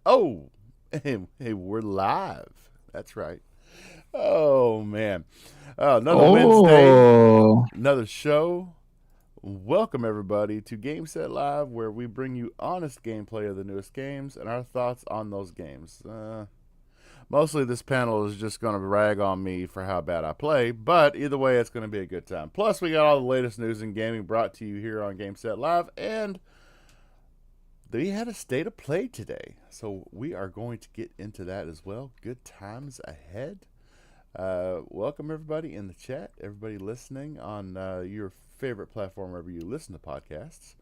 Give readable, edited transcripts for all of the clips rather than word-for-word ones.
Oh, hey, we're live. That's right. Oh man, another Wednesday, Oh, another show. Welcome everybody to Game Set Live, where we bring you honest gameplay of the newest games and our thoughts on those games. Mostly, this panel is just going to rag on me for how bad I play, but either way, it's going to be a good time. Plus, we got all the latest news in gaming brought to you here on Game Set Live, and they had a state of play today, so we are going to get into that as well. Good times ahead. Welcome everybody in the chat, everybody listening on your favorite platform wherever you listen to podcasts.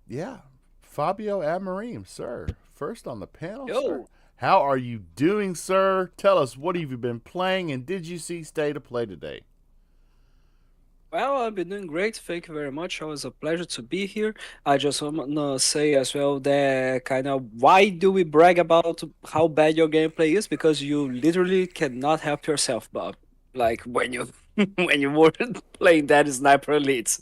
Yeah, Fabio Amarim, sir, first on the panel, sir. Yo, How are you doing, sir? Tell us, what have you been playing, and did you see state of play today? well, I've been doing great. Thank you very much. It was a pleasure to be here. I just want to say as well that kind of why do we brag about how bad your gameplay is? Because you literally cannot help yourself, Bob. Like when you when you were playing that Sniper Elites.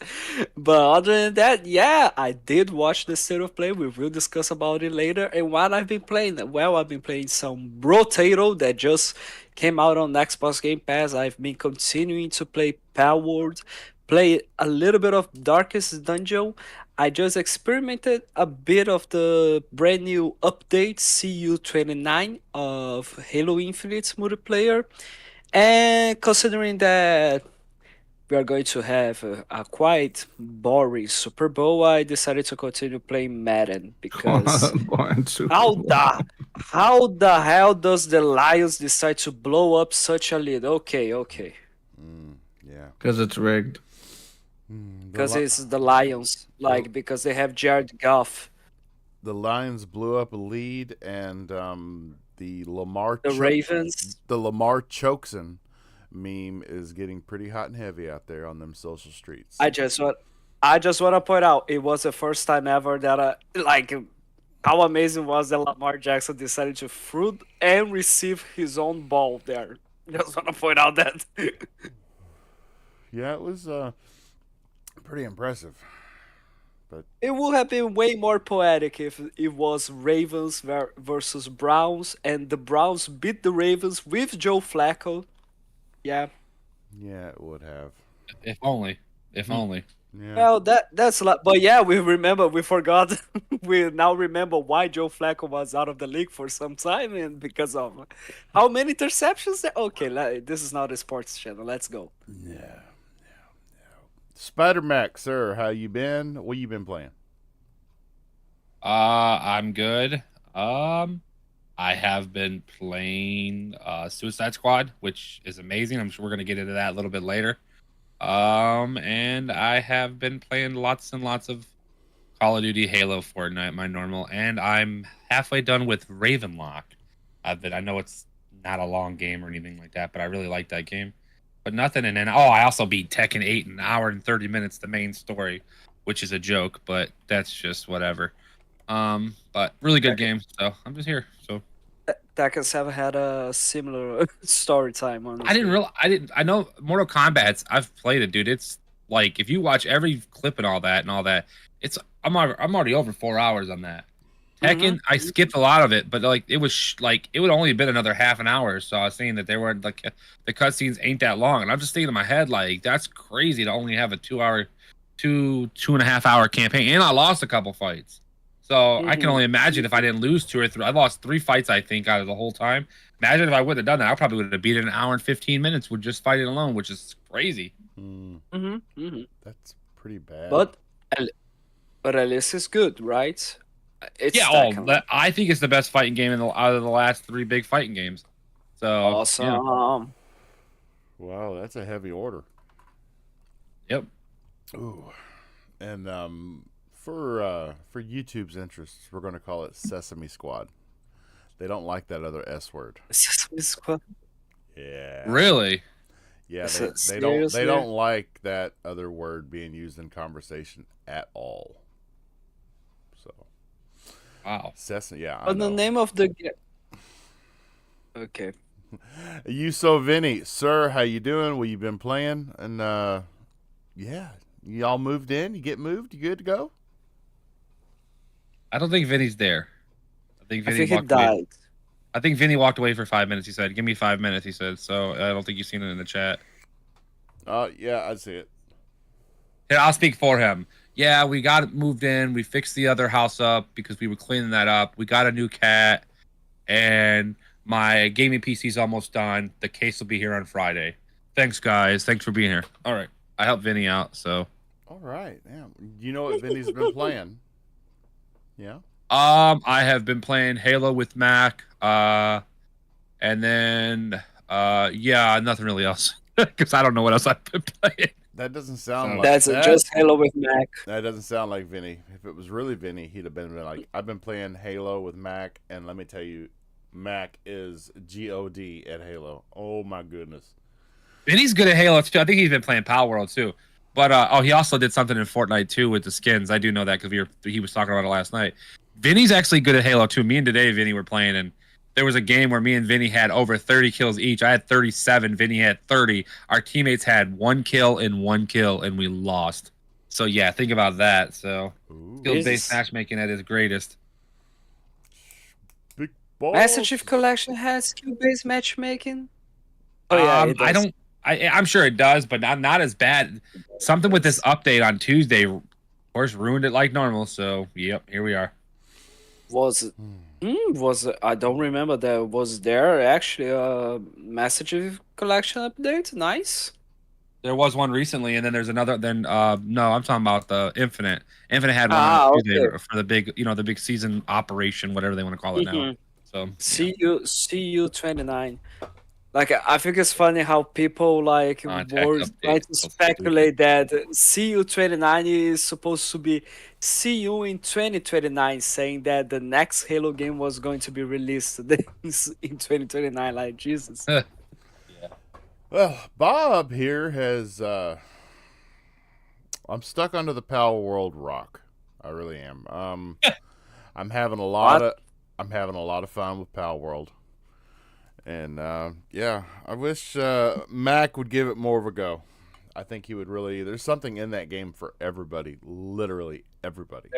But other than that, yeah, I did watch the state of play. We will discuss about it later. And what I've been playing, well, I've been playing some Brotato that just came out on Xbox Game Pass. I've been continuing to play Palworld, play a little bit of Darkest Dungeon. I just experimented a bit of the brand new update CU29 of Halo Infinite multiplayer. And considering that we are going to have a quite boring Super Bowl, I decided to continue playing Madden because born Super how Bowl. the how the hell does the Lions decide to blow up such a lead? Okay, okay, Yeah, Because it's rigged. the because it's the Lions, the like because they have Jared Goff, the Lions blew up a lead, and the Ravens. The Lamar Chokeson meme is getting pretty hot and heavy out there on them social streets. I just want I just want to point out it was the first time ever that like how amazing was that Lamar Jackson decided to throw and receive his own ball there. Just want to point out that. Yeah, it was pretty impressive. But It would have been way more poetic if it was Ravens versus Browns, and the Browns beat the Ravens with Joe Flacco. Yeah. yeah, it would have. If only. If only. Yeah, Well, that's a lot. But yeah, we forgot. We now remember why Joe Flacco was out of the league for some time, and because of how many interceptions. Okay, this is not a sports channel. Let's go. yeah. Spider Mac, sir, how you been? What you been playing? I'm good. I have been playing Suicide Squad, which is amazing. I'm sure we're gonna get into that a little bit later. And I have been playing lots and lots of Call of Duty, Halo, Fortnite, my normal, and I'm halfway done with Ravenlock. I know it's not a long game or anything like that, but I really like that game. But nothing, and then I also beat Tekken 8 in an hour and 30 minutes, the main story, which is a joke, but that's just whatever. But really good game. So I'm just here. So Tekken 7 had a similar story time, honestly. I know Mortal Kombat's. I've played it, dude. It's like if you watch every clip and all that, it's I'm already over 4 hours on that. Mm-hmm. Tekken, I skipped a lot of it, but like it was like it would only have been another half an hour. So I was saying that they were like the cutscenes ain't that long, and I'm just thinking in my head like that's crazy to only have a 2 hour, 2.5 hour campaign, and I lost a couple fights. So I can Mm-hmm. only imagine if I didn't lose two or three. I lost three fights, I think, out of the whole time. Imagine if I would have done that. I probably would have beat it in an hour and 15 minutes with just fighting alone, which is crazy. Hmm, Mm-hmm. Mm-hmm. that's pretty bad. But at but at least it's good, right? Yeah, It's Tekken. I think it's the best fighting game out of the last three big fighting games. So yeah, Awesome. Wow, that's a heavy order. yep. Ooh, and for YouTube's interests, we're going to call it Sesame Squad. They don't like that other S word. Sesame Squad. Yeah, Really? yeah, they Seriously? don't like that other word being used in conversation at all. So Wow. Sesame, yeah, I But the know. name of the game. Okay. You so Vinny, sir, how you doing? What you been playing? And yeah, y'all moved in. You get moved. You good to go? I don't think Vinny's there. I think I Vinny think he walked away. died. I think Vinny walked away for 5 minutes. He said, "Give me 5 minutes." He said, so I don't think you've seen it in the chat. Yeah, I see it. Here, I'll speak for him. Yeah, we got moved in. We fixed the other house up because we were cleaning that up. We got a new cat, and my gaming PC's almost done. The case will be here on Friday. Thanks, guys. Thanks for being here. All right, I helped Vinny out. So, All right. Yeah. You know what Vinny's been playing? Yeah. I have been playing Halo with Mac. And then, yeah, nothing really else because I don't know what else I've been playing. That doesn't sound So- like That's that. just Halo with Mac. That doesn't sound like Vinny. If it was really Vinny, he'd have been like, I've been playing Halo with Mac, and let me tell you, Mac is God at Halo. Oh my goodness. Vinny's good at Halo too. I think he's been playing Power World too. But he also did something in Fortnite too with the skins. I do know that because he was talking about it last night. Vinny's actually good at Halo too. Me and today Vinny were playing, and there was a game where me and Vinny had over 30 kills each. I had 37. Vinny had 30. Our teammates had 1 kill, and we lost. So yeah, think about that. So Ooh. skill-based Jesus. matchmaking at its greatest. Big balls. Master Chief Collection has skill-based matchmaking. Oh yeah, it I does. don't. I'm sure it does, but not as bad. Something with this update on Tuesday, of course, ruined it like normal. So yep, here we are. Was it? Was it, I don't remember that. Was there actually a Master Chief Collection update? Nice. There was one recently, and then there's another. Then no, I'm talking about the Infinite. Infinite had one Ah, on Tuesday okay. for the big, the big season operation, whatever they want to call it now. Mhm. So CU 29. Like I think it's funny how people like Contact were update. trying to So speculate that CU 29 is supposed to be CU in 2029, saying that the next Halo game was going to be released in 2029. Like Jesus. stupid. Well, Bob here has. I'm stuck under the Power World rock. I really am. I'm having a lot What? of. I'm having a lot of fun with Power World. And yeah, I wish Mac would give it more of a go. I think he would really. There's something in that game for everybody, literally everybody.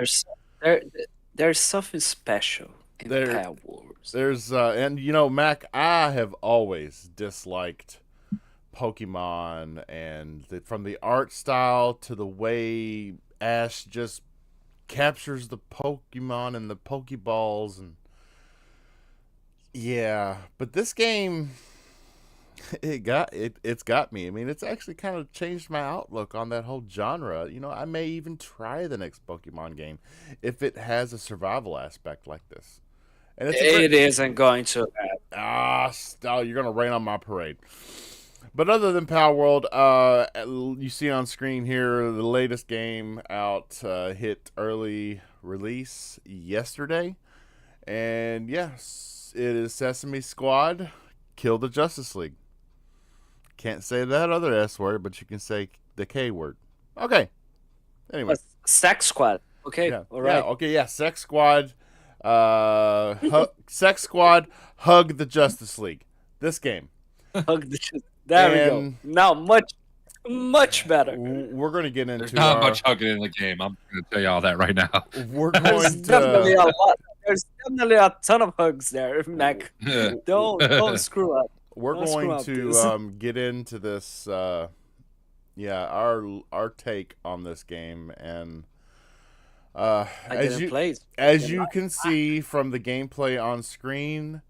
There's something special in There- Power Wars. There's and Mac, I have always disliked Pokemon, and from the art style to the way Ash just captures the Pokemon and the Pokeballs, and yeah, but this game it's got me. I mean, it's actually kind of changed my outlook on that whole genre. I may even try the next Pokemon game if it has a survival aspect like this. And it's a It great, isn't going to. you're gonna rain on my parade. But other than Power World, you see on screen here the latest game out hit early release yesterday, and yes, it is Sesame Squad Kill the Justice League. Can't say that other S word, but you can say the K word. Okay. Anyway, Sex Squad. Okay, yeah, all right. yeah, okay, yeah. Sex Squad, Sex Squad, hug the Justice League. This game. Hug the There we go. And- Now much better. We're going to get There's into not our. much hugging in the game. I'm going to tell you all that right now. We're There's going definitely to. a lot. There's definitely a ton of hugs there, Mac. Don't screw up. We're Don't screw going up, to please. get into this. Yeah, our take on this game, and I as didn't play it. as you can see from the gameplay on screen,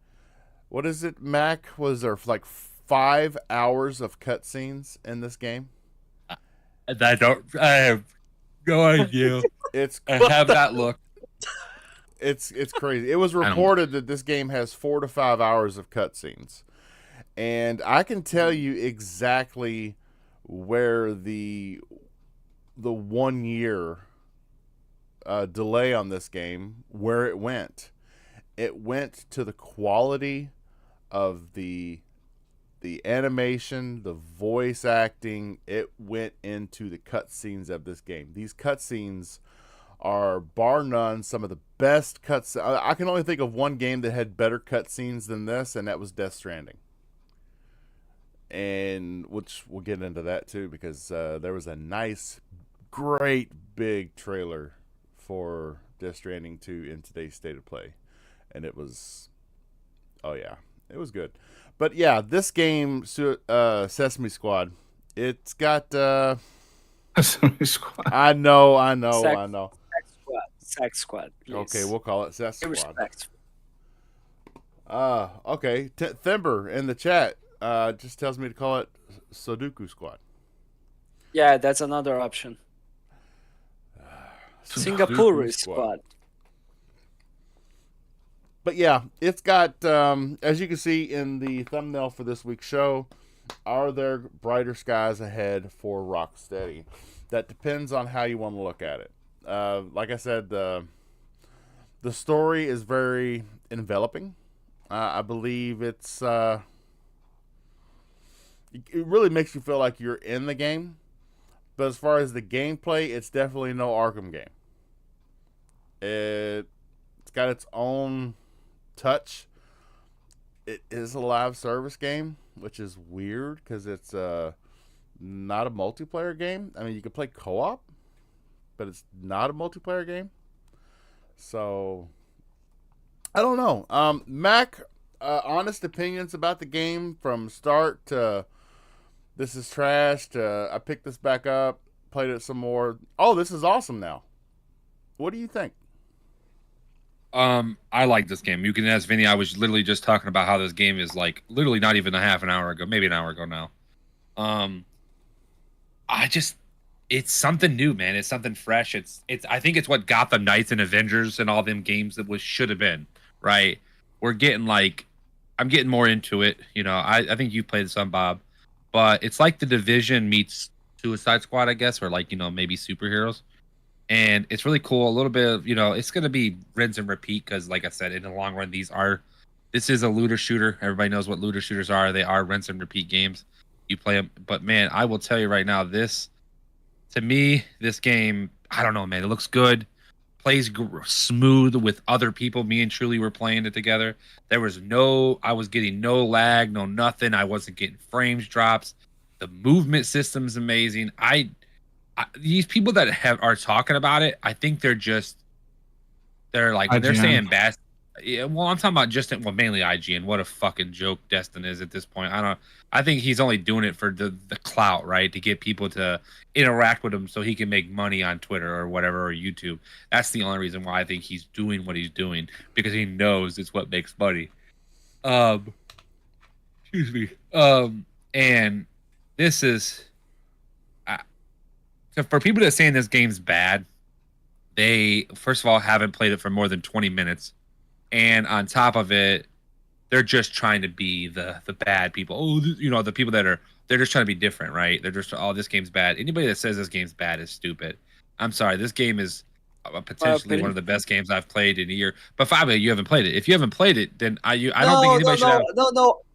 what is it, Mac? Was there like 5 hours of cutscenes in this game? I have no idea. It's I have not looked. it's crazy. It was don't- reported that this game has 4 to 5 hours of cutscenes, and I can tell you exactly where the 1 year delay on this game, where it went. It went to the quality of the animation, the voice acting. It went into the cutscenes of this game. These cutscenes are bar none some of the best cuts. I can only think of one game that had better cutscenes than this, and that was Death Stranding. And which we'll get into that too, because there was a nice, great big trailer for Death Stranding 2 in today's State of Play. and it was, oh yeah, it was good. But yeah, this game, Sesame Squad, it's got. Sesame Squad. I know, I know, Sex, I know. sex squad, sex squad, Okay, please. we'll call it Ses Be Squad. respectful. Okay. Thimber in the chat just tells me to call it Sudoku Squad. Yeah, that's another option. Singapore Sudoku squad. But yeah, it's got, as you can see in the thumbnail for this week's show, are there brighter skies ahead for Rocksteady? That depends on how you want to look at it. Like I said, the story is very enveloping. I believe it's it really makes you feel like you're in the game. But as far as the gameplay, it's definitely no Arkham game. It's got its own touch. It is a live service game, which is weird because it's not a multiplayer game. I mean, you can play co-op, but it's not a multiplayer game. So I don't know. Mac, honest opinions about the game from start to this is trash to I picked this back up, played it some more. Oh, this is awesome now. What do you think? I like this game. You can ask Vinny. I was literally just talking about how this game is like literally not even a half an hour ago, maybe an hour ago now. Um, I just it's something new, man. It's something fresh. It's I think it's what Gotham Knights and Avengers and all them games that was should have been, right? We're getting like I'm getting more into it. You know, I think you've played some, Bob, but it's like the Division meets Suicide Squad, I guess, or like, you know, maybe superheroes. And it's really cool. A little bit of, you know, it's gonna be rinse and repeat because, like I said, in the long run, this is a looter shooter. Everybody knows what looter shooters are. They are rinse and repeat games. You play them, but man, I will tell you right now, this to me, this game, I don't know, man, it looks good, plays smooth with other people. Me and Truly were playing it together. I was getting no lag, no nothing. I wasn't getting frames drops. The movement system's amazing. These people that are talking about it, I think they're like when they're IGN. saying bad. Yeah, well, I'm talking about mainly IGN. What a fucking joke Destin is at this point. I think he's only doing it for the clout, right? To get people to interact with him so he can make money on Twitter or whatever or YouTube. That's the only reason why I think he's doing what he's doing, because he knows it's what makes money. Excuse me. And this is so for people that are saying this game's bad, they first of all haven't played it for more than 20 minutes. And on top of it, they're just trying to be the bad people. Oh, you know, the people they're just trying to be different, right? They're just, oh, this game's bad. Anybody that says this game's bad is stupid. I'm sorry, this game is potentially one of the best games I've played in a year. But Fabio, you haven't played it. If you haven't played it, then I don't think anybody should have.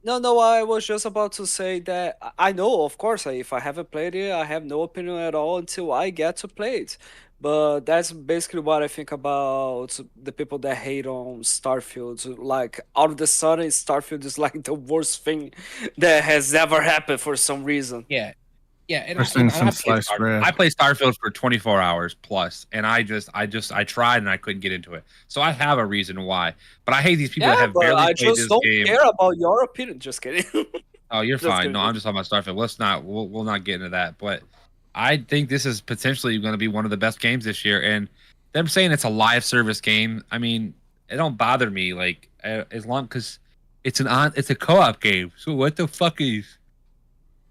No. I was just about to say that I know, of course, if I haven't played it, I have no opinion at all until I get to play it. But that's basically what I think about the people that hate on Starfield. Like, out of the sudden, Starfield is like the worst thing that has ever happened for some reason. Yeah. Yeah, and First thing since sliced bread. I played Starfield for 24 hours plus, and I tried and I couldn't get into it. So I have a reason why. But I hate these people that have barely I played this just don't game. care about your opinion. Just kidding. Oh, you're Just fine. kidding. No, I'm just talking about Starfield. We'll not get into that. But I think this is potentially going to be one of the best games this year. And them saying it's a live service game, I mean, it don't bother me. Like, as long because it's a co-op game. So what the fuck is?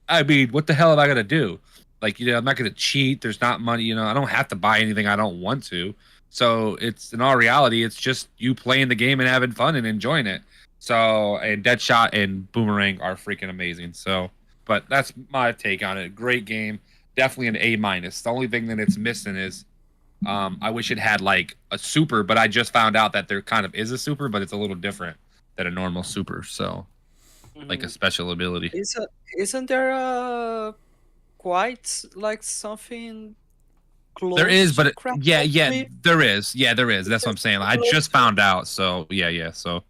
I mean, what the hell am I gonna do? Like, you know, I'm not gonna cheat. There's not money. You know, I don't have to buy anything I don't want to. So it's in all reality, it's just you playing the game and having fun and enjoying it. So, and Deadshot and Boomerang are freaking amazing. So, but that's my take on it. Great game, definitely an A minus. The only thing that it's missing is, I wish it had like a super, but I just found out that there kind of is a super, but it's a little different than a normal super. So, like a special ability. Isn't there quite like something close? There is, but to yeah, there is. Yeah, there is. That's what I'm saying. I just found out. So yeah. So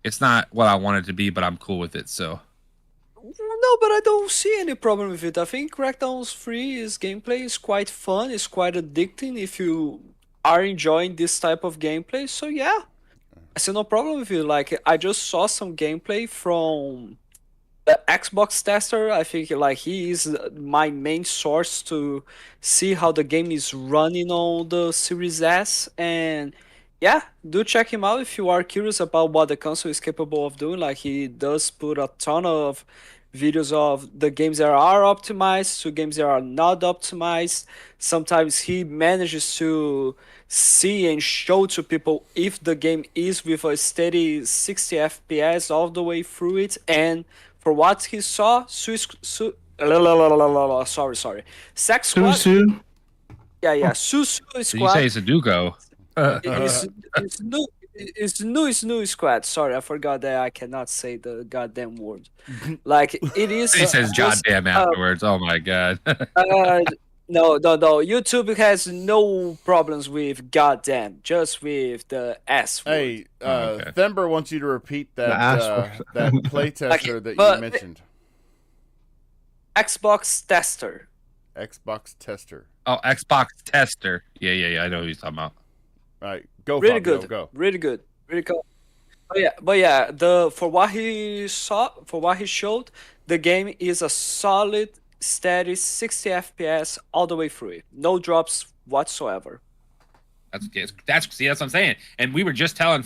it's not what I want it to be, but I'm cool with it. So No, but I don't see any problem with it. I think Crackdown 3's gameplay is quite fun. It's quite addicting if you are enjoying this type of gameplay. So yeah, I see no problem with you. Like, I just saw some gameplay from the Xbox tester. I think like he is my main source to see how the game is running on the Series S. And yeah, do check him out if you are curious about what the console is capable of doing. Like, he does put a ton of videos of the games that are optimized to games that are not optimized. Sometimes he manages to see and show to people if the game is with a steady 60 FPS all the way through it. And for what he saw, sorry, Sex Squad, Susu. yeah, Susu So you say Squad Sudoku? is new. It's new squad. Sorry, I forgot that I cannot say the goddamn word. Like, it is He says just "goddamn" afterwards. Oh my god. uh no. YouTube has no problems with goddamn, just with the S word. Hey, Okay. Thember wants you to repeat The that ass word. that playtester that you but- mentioned. Xbox tester. Xbox tester. Oh, Xbox tester. Yeah. I know who he's talking about. All right, go Really Fabio, good. go. Really good. Really cool. But yeah, the for what he saw, for what he showed, the game is a solid, steady 60 FPS all the way through it. No drops whatsoever. That's what I'm saying. And we were just telling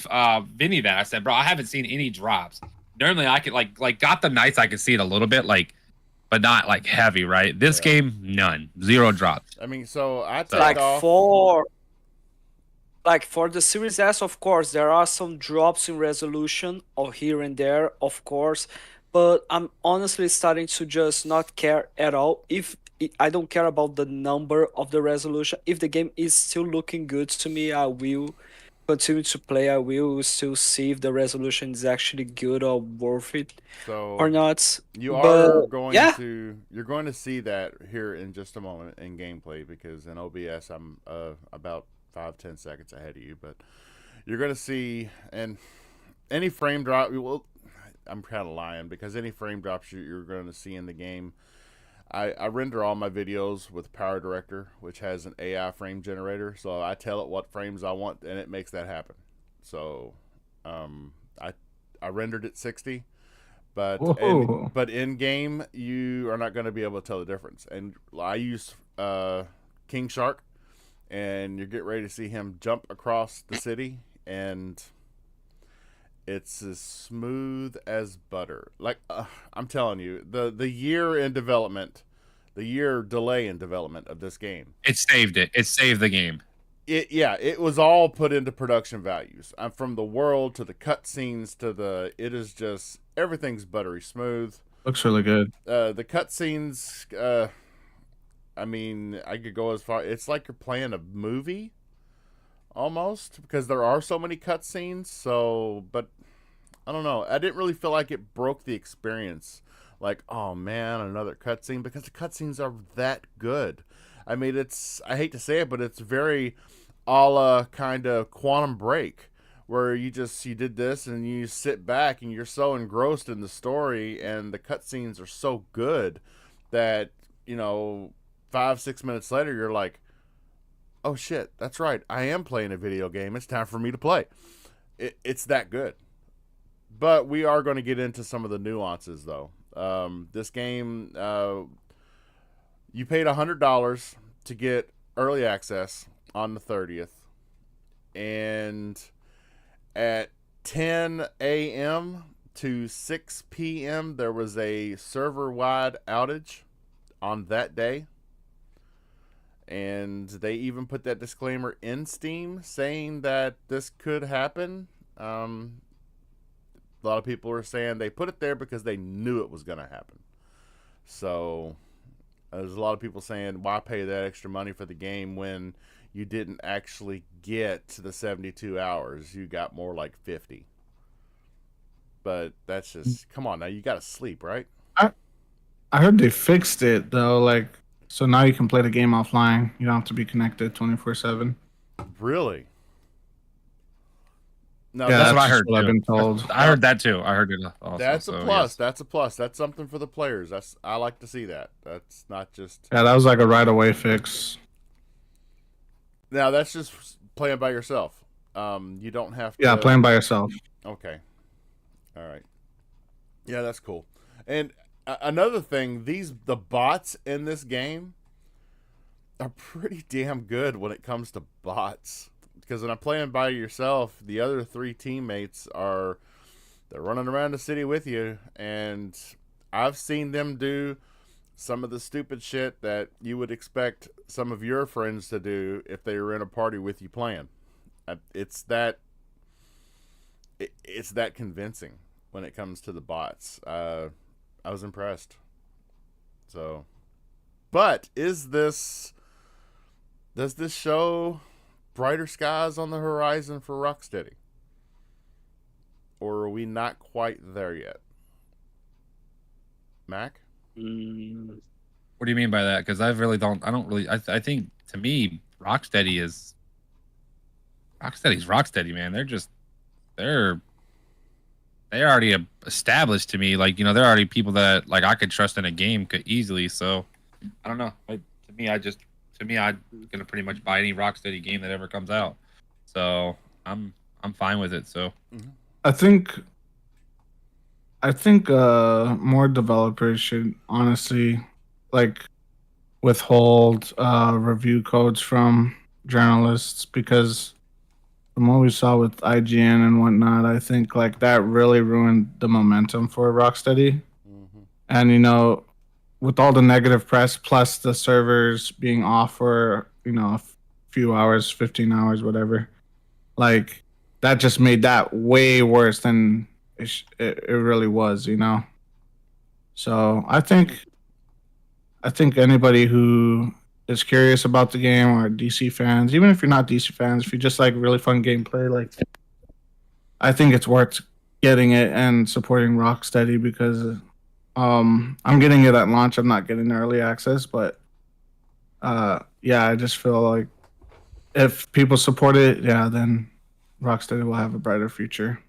Vinny that. I said, bro, I haven't seen any drops. Normally I could like Gotham Knights, I could see it a little bit, like, but not like heavy, right? This Yeah. game, none. 0 drops. I mean, so I take Like off. for the Series S, of course, there are some drops in resolution or here and there, of course, but I'm honestly starting to just not care at all. If I don't care about the number of the resolution. If the game is still looking good to me, I will continue to play. I will still see if the resolution is actually good or worth it So or not. you But are going yeah, you're going to see that here in just a moment in gameplay, because in OBS I'm about 5-10 seconds ahead of you, but you're going to see, and any frame drop, well, I'm kind of lying, because any frame drops you're going to see in the game, I render all my videos with Power Director, which has an AI frame generator, so I tell it what frames I want and it makes that happen. So I rendered it 60, but Whoa. but in game you are not going to be able to tell the difference. And I use King Shark, and you get ready to see him jump across the city, and it's as smooth as butter. Like, I'm telling you, the year in development, the year delay in development of this game, It saved it. It saved the game. it was all put into production values. I'm from the world to the cutscenes to the. It is just everything's buttery smooth. Looks really good. The cutscenes. I mean, I could go as far. It's like you're playing a movie, almost, because there are so many cutscenes. So, but I don't know. I didn't really feel like it broke the experience. Like, oh man, another cutscene, because the cutscenes are that good. I mean, it's. I hate to say it, but it's very, a la kind of Quantum Break, where you did this and you sit back and you're so engrossed in the story, and the cutscenes are so good that 5-6 minutes later you're like, oh shit, that's right, I am playing a video game. It's time for me to play. It's that good. But we are going to get into some of the nuances, though. This game, you paid $100 to get early access on the 30th, and at 10 a.m. to 6 p.m. there was a server-wide outage on that day. And they even put that disclaimer in Steam saying that this could happen. A lot of people are saying they put it there because they knew it was going to happen. So there's a lot of people saying, why pay that extra money for the game when you didn't actually get to the 72 hours? You got more like 50. But that's just, come on now, you got to sleep, right? I heard they fixed it though, like, so now you can play the game offline. You don't have to be connected 24/7. Really? No, Yeah, That's what I just heard. what I've too. been told. I heard that too. I heard it also. that's a so, plus. yes. That's a plus. That's something for the players. I like to see that. That's not just. Yeah, that was like a right away fix. Now that's just playing by yourself. You don't have to. Yeah, playing by yourself. Okay. All right. Yeah, that's cool. And another thing, the bots in this game are pretty damn good when it comes to bots. Because when I'm playing by yourself, the other 3 teammates they're running around the city with you, and I've seen them do some of the stupid shit that you would expect some of your friends to do if they were in a party with you playing. It's that convincing when it comes to the bots. I was impressed. So, but does this show brighter skies on the horizon for Rocksteady, or are we not quite there yet? Mac? Mm, What do you mean by that? Because I don't really. I think to me, Rocksteady's Rocksteady, man. They're already established to me. Like, you know, they're already people that like I could trust in a game could easily. So I don't know. To me, I'm gonna pretty much buy any Rocksteady game that ever comes out. So I'm fine with it. So I think more developers should honestly like withhold review codes from journalists, because from what we saw with IGN and whatnot, I think like that really ruined the momentum for Rocksteady. Mm-hmm. And with all the negative press plus the servers being off for a few hours, 15 hours, whatever, like that just made that way worse than it really was. So I think anybody who is curious about the game, or DC fans, even if you're not DC fans, if you just like really fun gameplay, like I think it's worth getting it and supporting Rocksteady, because I'm getting it at launch. I'm not getting early access, but yeah, I just feel like if people support it, yeah, then Rocksteady will have a brighter future.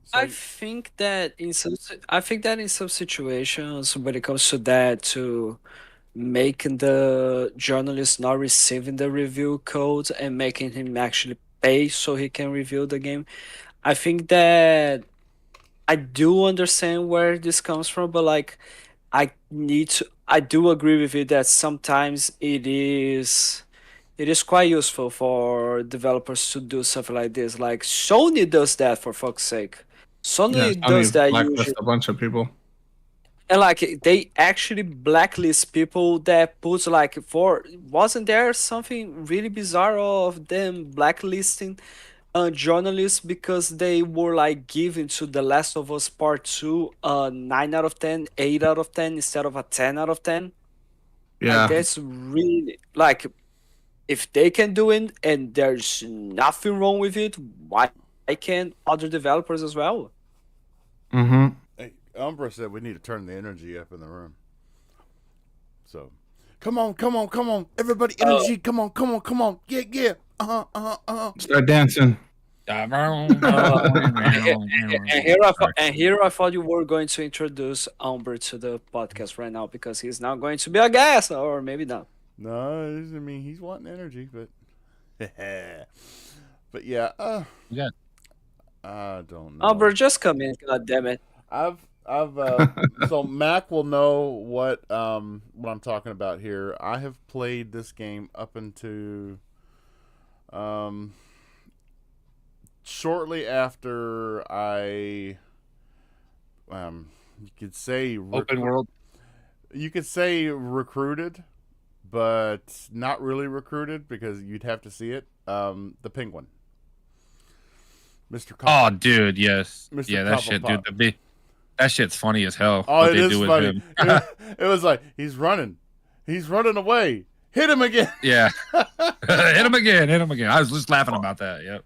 So, I think that in some situations, when it comes to that, to making the journalist not receiving the review code and making him actually pay so he can review the game, I think that I do understand where this comes from, but like I do agree with you that sometimes it is quite useful for developers to do something like this. Like Sony does that, for fuck's sake. Yeah, Sony does Sony that blacklist usually. a bunch of people. And like they actually blacklist people that puts like, for wasn't there something really bizarre of them blacklisting journalists because they were like giving to The Last of Us Part 2 a 9 out of 10, 8 out of 10 instead of a 10 out of 10? Like Yeah. that's really like, if they can do it and there's nothing wrong with it, why can't other developers as well? Mm-hmm. hey, Umbra said we need to turn the energy up in the room. So, come on, everybody, Oh, energy, come on, yeah, Start dancing. and here I thought you were going to introduce Umber to the podcast right now, because he's now going to be a guest, or maybe not. No, I mean he's wanting energy, but, but yeah, yeah. I don't Umber, know. just come in, god damn it. I've so Mac will know what I'm talking about here. I have played this game up into um shortly after I you could say Open world. you could say recruited, but not really recruited because you'd have to see it. The Penguin, Mr. Oh, Coffin, dude, yes. Mr. Yeah, that shit, dude. Coffin. That shit's funny as hell. Oh, What it they is do with funny. him. It was like he's running away. Hit him again. Yeah. Hit him again. I was just laughing about that. Yep.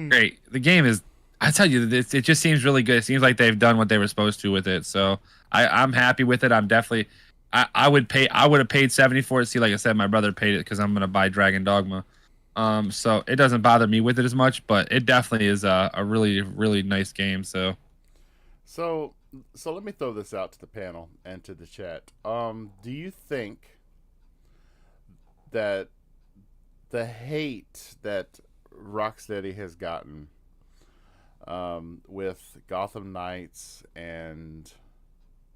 Great. The game is, I tell you, it just seems really good. It seems like they've done what they were supposed to with it. So I'm happy with it. I'm definitely, I would have paid 70 for it. See, like I said, my brother paid it because I'm going to buy Dragon Dogma. So it doesn't bother me with it as much, but it definitely is a really, really nice game. So So let me throw this out to the panel and to the chat. Do you think that the hate that Rocksteady has gotten with Gotham Knights and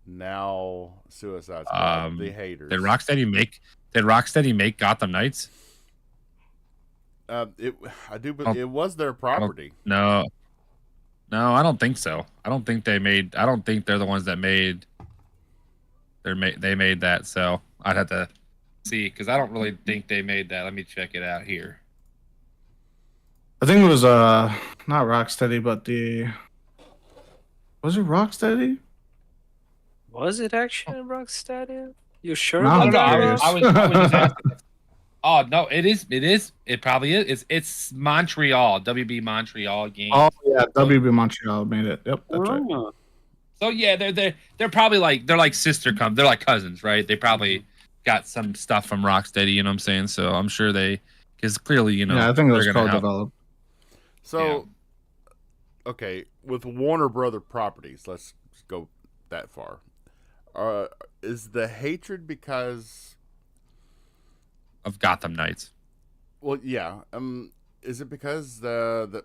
now Suicide Squad, the haters. Did Rocksteady make Gotham Knights? It it was their property. No, I don't think so. I don't think they're the ones that made. They made that. So I'd have to see because I don't really think they made that. Let me check it out here. I think it was not Rocksteady, but was it Rocksteady? Was it actually Rocksteady? You sure Now about I'm that? curious. I was just asking. Oh no, it is. It probably is. It's Montreal, WB Montreal game. Oh yeah, WB Montreal made it. Yep, that's right. Oh. So yeah, they're probably like they're like cousins, right? They probably got some stuff from Rocksteady, you know what I'm saying? So I'm sure because clearly, Yeah, I think it was they're gonna help. co-developed. So, okay, with Warner Brother properties, let's go that far. Is the hatred because Of Gotham Knights? Well, yeah. Is it because the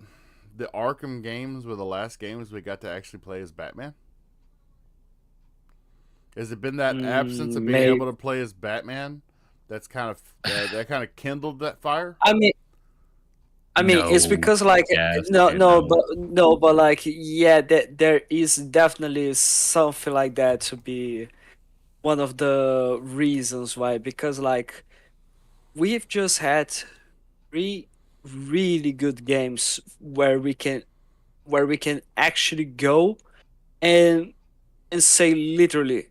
Arkham games were the last games we got to actually play as Batman? Has it been that absence of being maybe. able to play as Batman that's kind of that kind of kindled that fire? I mean, it's No. because like Yes, no, but like yeah, there is definitely something like that to be one of the reasons why. Because like we've just had 3 really good games where we can actually go and say literally,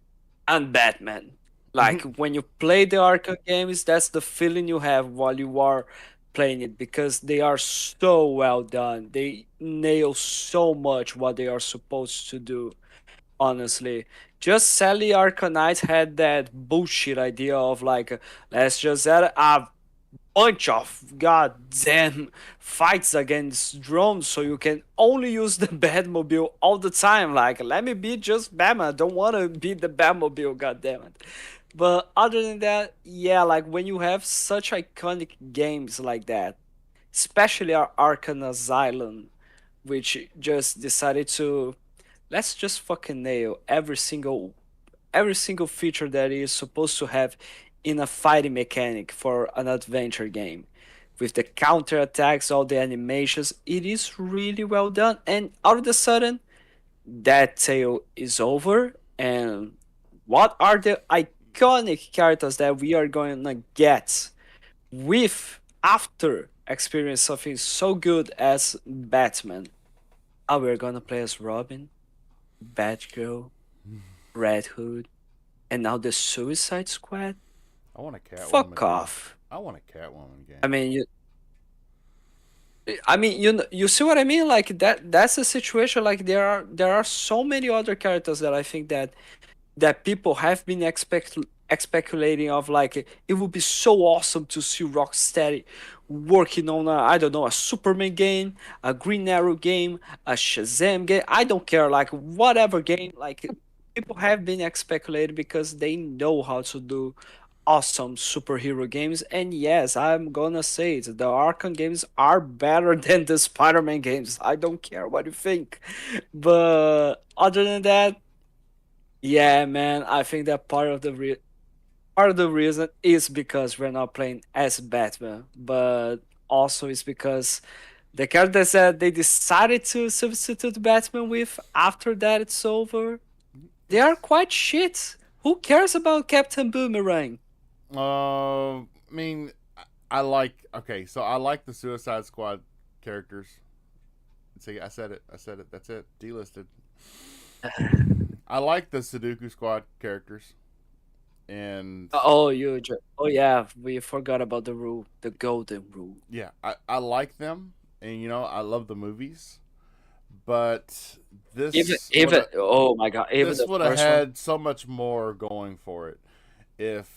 I'm Batman. Like when you play the Arkham games, that's the feeling you have while you are playing it because they are so well done. They nail so much what they are supposed to do. Honestly, just Sally Arkham Knight had that bullshit idea of like, let's just add a bunch of goddamn fights against drones so you can only use the Batmobile all the time. Like, let me be just Batman. I don't want to be the Batmobile, goddammit. But other than that, yeah, like when you have such iconic games like that, especially our Arkham Asylum, which just decided to let's just fucking nail every single feature that is supposed to have in a fighting mechanic for an adventure game. With the counter attacks, all the animations, it is really well done. And all of a sudden, that tale is over. And what are the iconic characters that we are going to get with after experience something so good as Batman? Oh, we're gonna play as Robin, Batgirl, Red Hood, and now the Suicide Squad? I want a Catwoman. Fuck off. I want a Catwoman game. You see what I mean? Like that's a situation like there are so many other characters that I think that people have been speculating of like it would be so awesome to see Rocksteady working on I don't know, a Superman game, a Green Arrow game, a Shazam game. I don't care, like whatever game. Like people have been speculating because they know how to do awesome superhero games. And yes, I'm gonna say it. The Arkham games are better than the Spider-Man games. I don't care what you think, but other than that, yeah, man, I think that part of the reason is because we're not playing as Batman, but also it's because the characters that they decided to substitute Batman with after that it's over, they are quite shit. Who cares about Captain Boomerang? I mean, I like. Okay, so I like the Suicide Squad characters. See, I said it. That's it. Delisted. I like the Sudoku Squad characters, and Oh, oh yeah, we forgot about the rule, the golden rule. yeah, I like them, and I love the movies, but Even oh my god, even this the would have first one. had so much more going for it if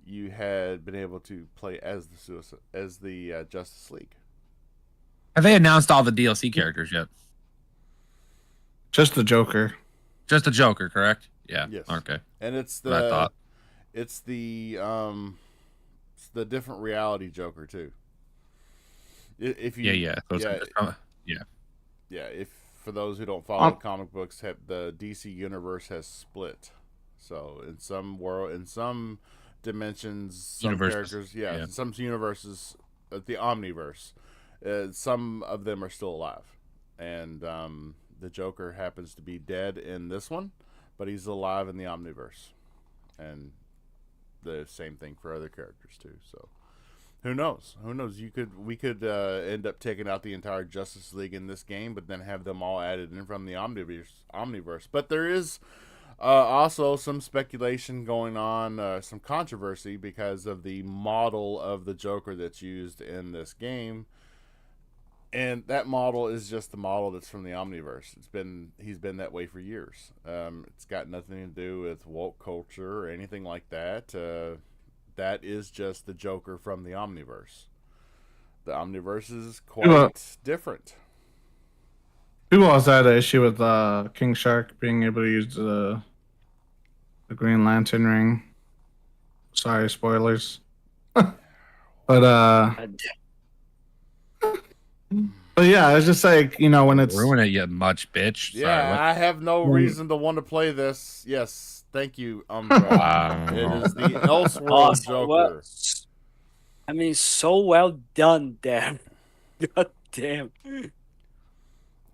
you had been able to play as the Justice League. Have they announced all the DLC characters yet? Just the Joker. Just the Joker, correct? Yeah. Yes. Okay. And it's What I thought. it's the different reality Joker too. If you, Yeah. So it's yeah, yeah. yeah. If for those who don't follow comic books, the DC universe has split. So in some dimensions, some Universes. characters, Yeah. in some universes, the Omniverse, some of them are still alive, and the Joker happens to be dead in this one, but he's alive in the Omniverse, and the same thing for other characters too. So who knows? Who knows? We could end up taking out the entire Justice League in this game, but then have them all added in from the Omniverse. But there is also some speculation going on, some controversy because of the model of the Joker that's used in this game. And that model is just the model that's from the Omniverse. He's been that way for years. It's got nothing to do with woke culture or anything like that. That is just the Joker from the Omniverse. The Omniverse is quite different. People also had an issue with King Shark being able to use the Green Lantern ring. Sorry, spoilers. But yeah, it's just like, when it's Ruin it, you much bitch. Yeah, Sorry, what? I have no reason to want to play this. Yes, thank you, Umbra. It is the Elseworld Awesome. Joker. Well, I mean, so well done, damn. God damn.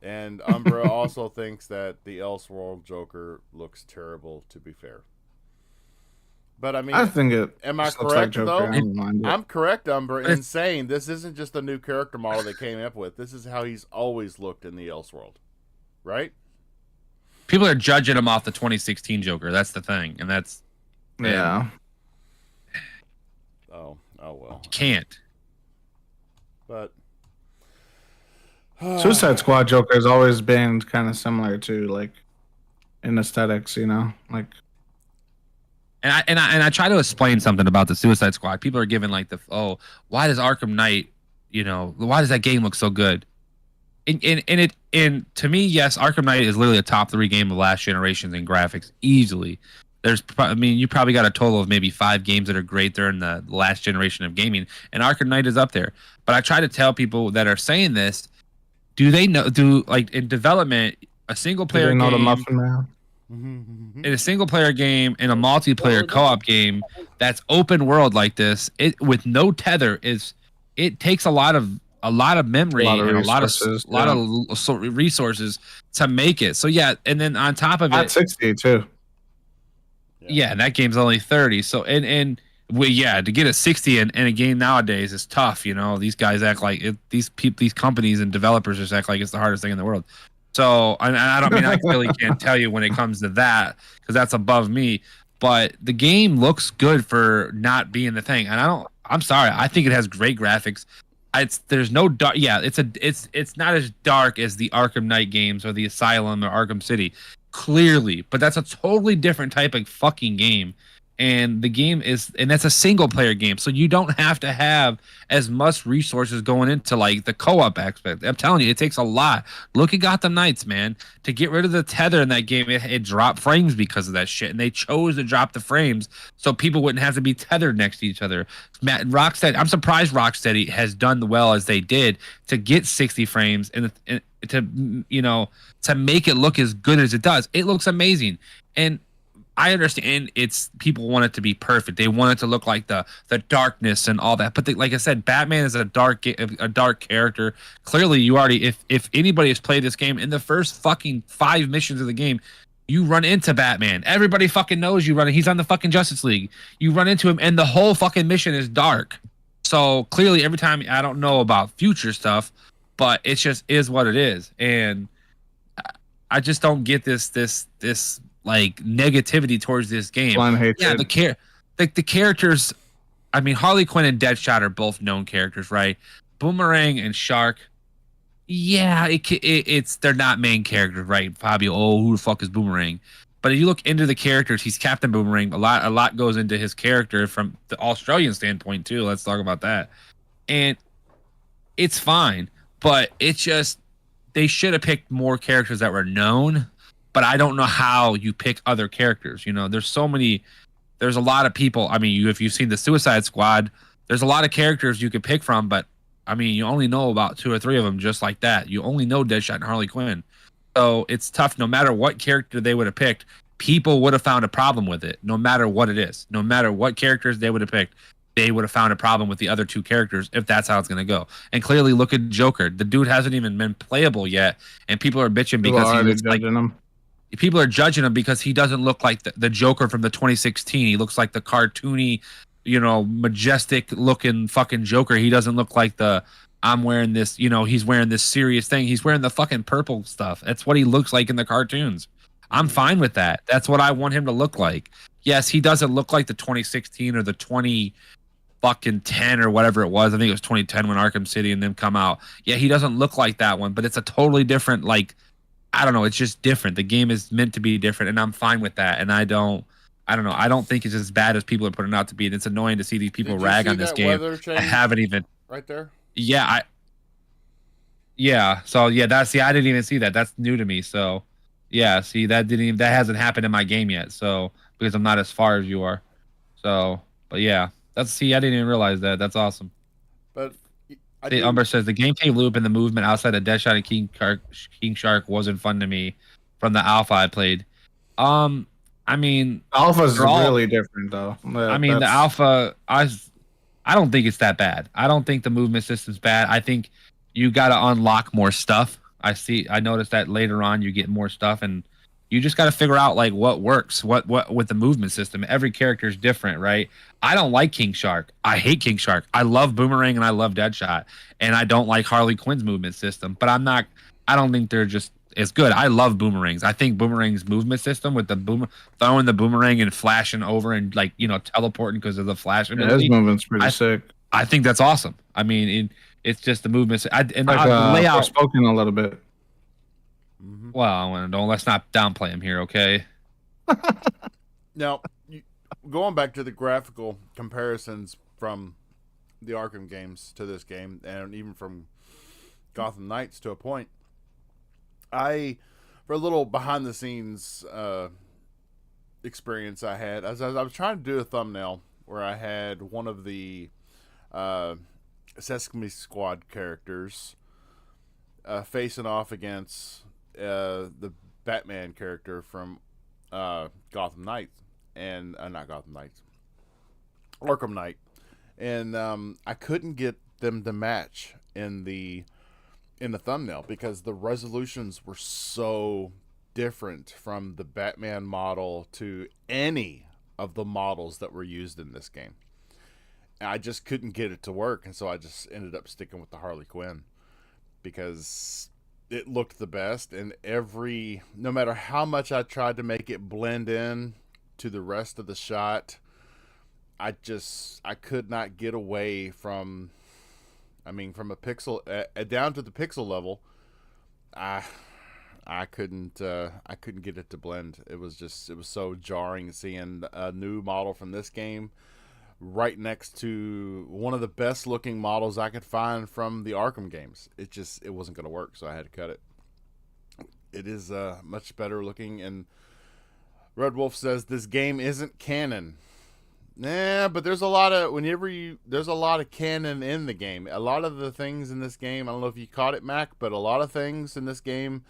And Umbra also thinks that the Elseworld Joker looks terrible, to be fair. But I mean, I think am I just looks like correct, Joker. though? I'm correct, Umbra, in saying this isn't just a new character model they came up with. This is how he's always looked in the Elseworld. Right? People are judging him off the 2016 Joker. That's the thing. And that's... Yeah. Oh well. You can't. But... Suicide Squad Joker has always been kind of similar to, like, in aesthetics, like... And I try to explain something about the Suicide Squad. People are giving like why does Arkham Knight, why does that game look so good? And to me, yes, Arkham Knight is literally a top 3 game of last generations in graphics easily. You probably got a total of maybe 5 games that are great there in the last generation of gaming, and Arkham Knight is up there. But I try to tell people that are saying this, like in development, a single player game. The Muffin Man? In a single player game, in a multiplayer co-op game that's open world like this, it with no tether, it takes a lot of memory and a lot of resources to make it. So yeah, and then on top of it, 60 too. Yeah, and that game's only 30. So to get a 60 in a game nowadays is tough. These guys act like these companies and developers just act like it's the hardest thing in the world. So, I don't mean I really can't tell you when it comes to that because that's above me. But the game looks good for not being the thing, and I'm sorry. I think it has great graphics. There's no dark. Yeah, it's not as dark as the Arkham Knight games or the Asylum or Arkham City, clearly. But that's a totally different type of fucking game. And the game and that's a single player game, so you don't have to have as much resources going into like the co-op aspect. I'm telling you, it takes a lot. Look at Gotham Knights, man. To get rid of the tether in that game, it dropped frames because of that shit, and they chose to drop the frames so people wouldn't have to be tethered next to each other. Rocksteady, I'm surprised Rocksteady has done well as they did to get 60 frames and to make it look as good as it does. It looks amazing, and I understand it's people want it to be perfect. They want it to look like the darkness and all that. But like I said, Batman is a dark character. Clearly, you already if anybody has played this game in the first fucking 5 missions of the game, you run into Batman. Everybody fucking knows you run. He's on the fucking Justice League. You run into him, and the whole fucking mission is dark. So clearly, every time I don't know about future stuff, but it just is what it is, and I just don't get this like negativity towards this game. Yeah, the characters. I mean, Harley Quinn and Deadshot are both known characters, right? Boomerang and Shark. Yeah, they're not main characters, right? Fabio, who the fuck is Boomerang? But if you look into the characters, he's Captain Boomerang. A lot goes into his character from the Australian standpoint too. Let's talk about that. And it's fine, but it's just they should have picked more characters that were known. But I don't know how you pick other characters. There's a lot of people. I mean, if you've seen the Suicide Squad, there's a lot of characters you could pick from, but I mean, you only know about 2 or 3 of them just like that. You only know Deadshot and Harley Quinn. So it's tough. No matter what character they would have picked, people would have found a problem with it, no matter what it is. No matter what characters they would have picked, they would have found a problem with the other 2 characters if that's how it's going to go. And clearly, look at Joker. The dude hasn't even been playable yet, and people are bitching People because are he already looks like judging him. people are judging him because he doesn't look like the Joker from the 2016. He looks like the cartoony, majestic looking fucking Joker. He doesn't look like the I'm wearing this, he's wearing this serious thing. He's wearing the fucking purple stuff. That's what he looks like in the cartoons. I'm fine with that. That's what I want him to look like. Yes, he doesn't look like the 2016 or the 20 fucking 10 or whatever it was. I think it was 2010 when Arkham City and them come out. Yeah, he doesn't look like that one, but it's a totally different, like, I don't know. It's just different. The game is meant to be different, and I'm fine with that. And I don't know. I don't think it's as bad as people are putting it out to be. And it's annoying to see these people Did you rag see on this that game. weather I change haven't even. right there? Yeah, yeah. So yeah, I didn't even see that. That's new to me. So yeah, see that hasn't happened in my game yet. So because I'm not as far as you are. So, but yeah, I didn't even realize that. That's awesome. But Umber says the gameplay loop and the movement outside of Deadshot and King Shark wasn't fun to me from the alpha I played. I mean, Alpha's really different though. The alpha, I don't think it's that bad. I don't think the movement system's bad. I think you got to unlock more stuff. I noticed that later on you get more stuff, and you just got to figure out like what works, what with the movement system. Every character is different, right? I don't like King Shark. I hate King Shark. I love Boomerang and I love Deadshot, and I don't like Harley Quinn's movement system. But I don't think they're just as good. I love Boomerangs. I think Boomerang's movement system with the throwing the boomerang and flashing over and teleporting because of the flash ability. His movement's pretty sick. I think that's awesome. I mean, it's just the movements. The layout spoken a little bit. Mm-hmm. Well, let's not downplay him here, okay? Now, going back to the graphical comparisons from the Arkham games to this game, and even from Gotham Knights to a point, for a little behind the scenes experience I had, as I was trying to do a thumbnail where I had one of the Sesame Squad characters facing off against the Batman character from Gotham Knights, and not Gotham Knights, Arkham Knight, and I couldn't get them to match in the thumbnail because the resolutions were so different from the Batman model to any of the models that were used in this game. I just couldn't get it to work, and so I just ended up sticking with the Harley Quinn because it looked the best, and no matter how much I tried to make it blend in to the rest of the shot, I could not get away from a pixel down to the pixel level. I couldn't get it to blend. It was so jarring seeing a new model from this game right next to one of the best looking models I could find from the Arkham games. It wasn't going to work, so I had to cut it. It is much better looking, and Red Wolf says this game isn't canon. Nah, but there's a lot of canon in the game. A lot of the things in this game, I don't know if you caught it, Mac, but a lot of things in this game,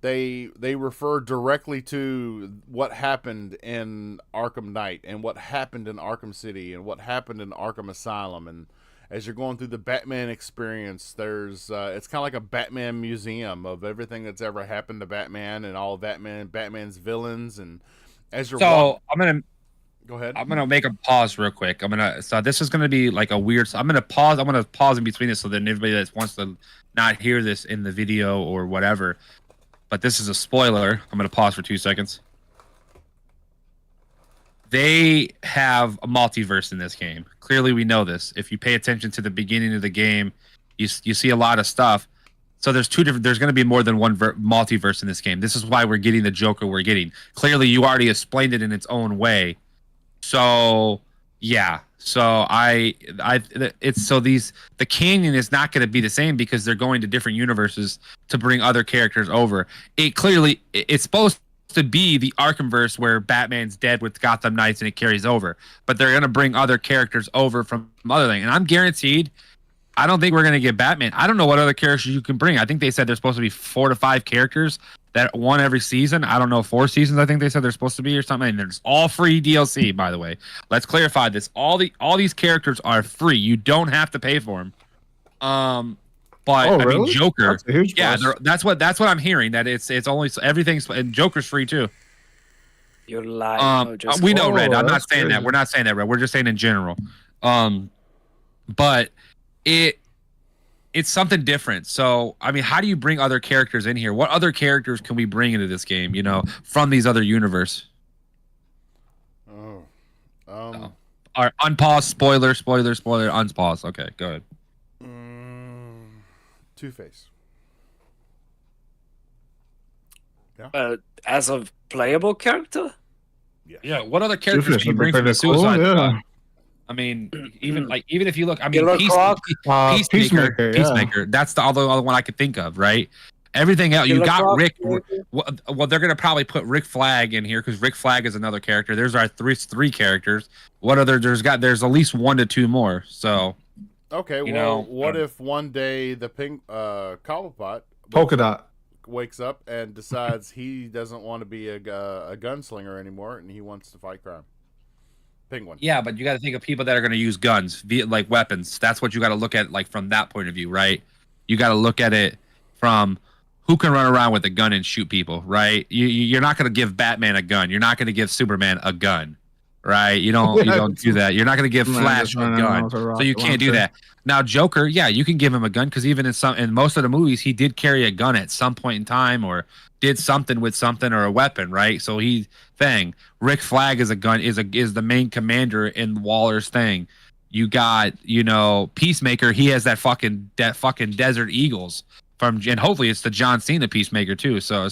they refer directly to what happened in Arkham Knight and what happened in Arkham City and what happened in Arkham Asylum. And as you're going through the Batman experience, there's it's kind of like a Batman museum of everything that's ever happened to Batman and all of Batman's villains. And as you're I'm gonna go ahead. I'm gonna make a pause real quick. So this is gonna be like a weird. I'm gonna pause in between this so that everybody that wants to not hear this in the video or whatever. But this is a spoiler. I'm going to pause for 2 seconds. They have a multiverse in this game. Clearly, we know this. If you pay attention to the beginning of the game, you see a lot of stuff. So there's going to be more than one multiverse in this game. This is why we're getting the Joker we're getting. Clearly, you already explained it in its own way. So yeah. So the canon is not going to be the same because they're going to different universes to bring other characters over. It's supposed to be the Arkhamverse where Batman's dead with Gotham Knights and it carries over, but they're going to bring other characters over from other things. And I'm guaranteed I don't think we're gonna get Batman. I don't know what other characters you can bring. I think they said there's supposed to be 4 to 5 characters that one every season. I don't know, 4 seasons. I think they said they're supposed to be or something. And there's all free DLC, by the way. Let's clarify this. All these characters are free. You don't have to pay for them. But Oh, I mean, really? Joker. That's a huge Yeah, plus. that's what I'm hearing. That it's only everything's and Joker's free too. You're lying. No, just We know, Red. Oh, I'm not that's saying that. crazy. We're not saying that, Red. We're just saying in general. But it's something different. So, I mean, how do you bring other characters in here? What other characters can we bring into this game? From these other universe. Oh. All right, unpause. Spoiler. Unpause. Okay, go ahead. Two-Face. as a playable character. Yes. Yeah. What other characters Two-Face can you would be bring from the pretty cool, Suicide yeah. Squad? I mean, even if you look, I mean, Killer Croc. Peacemaker, yeah. Peacemaker. That's the other one I could think of, right? Everything else, you Killer got Croc, Rick. maybe? Well, they're gonna probably put Rick Flag in here because Rick Flag is another character. There's our three characters. What other? There's at least 1 to 2 more. So Okay, what if one day the Cobblepot Polka Dot. wakes up and decides he doesn't want to be a gunslinger anymore and he wants to fight crime? Penguin. yeah, but you got to think of people that are gonna use guns, like weapons. That's what you got to look at, like from that point of view, right? You got to look at it from who can run around with a gun and shoot people, right? You're not going to give Batman a gun. You're not going to give Superman a gun, right? You don't do that. You're not going to give Superman Flash just a running gun, around with a so rocket you can't do launcher. that. Now Joker, yeah, you can give him a gun because even in most of the movies, he did carry a gun at some point in time or did something with something or a weapon, right? So Rick Flag is a gun is the main commander in Waller's thing. You got Peacemaker. He has that fucking Desert Eagles. And hopefully it's the John Cena Peacemaker too. So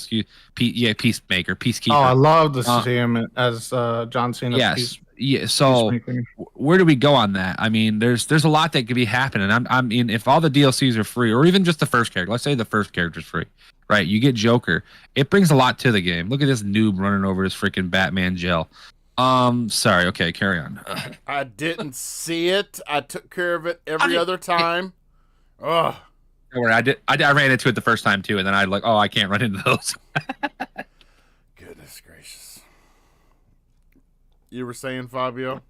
Peacemaker, Peacekeeper. Oh, I love to see him as John Cena. Yes, yeah. So Peacemaker. where do we go on that? I mean, there's a lot that could be happening. I mean, if all the DLCs are free, or even just the first character, let's say the first character's free, right? You get Joker. It brings a lot to the game. Look at this noob running over his freaking Batman gel. Sorry. Okay, carry on. I didn't see it. I took care of it every other time. Ugh. Don't worry, I did. I ran into it the first time too, and then I I can't run into those. Goodness gracious. You were saying, Fabio?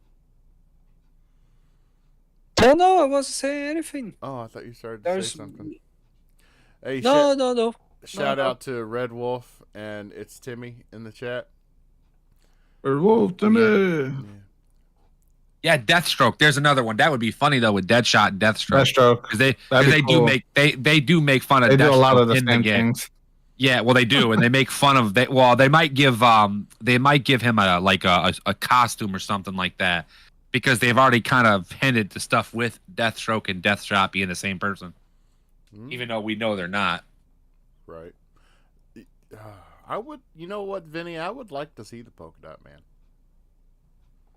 No, I wasn't saying anything. Oh, I thought you started to say something. Hey, No. shout out to Red Wolf, and it's Timmy in the chat. Wolf to me. Yeah, Deathstroke. There's another one. That would be funny though with Deadshot and Deathstroke. Deathstroke. Because That'd be cool. they do make fun of They do a lot Deathstroke of the in same game. things. Yeah, well they do, and they make fun of they might give him a costume or something like that because they've already kind of hinted to stuff with Deathstroke and Deathshot being the same person, even though we know they're not. Right. I would, you know what, Vinny? I would like to see the Polka Dot Man.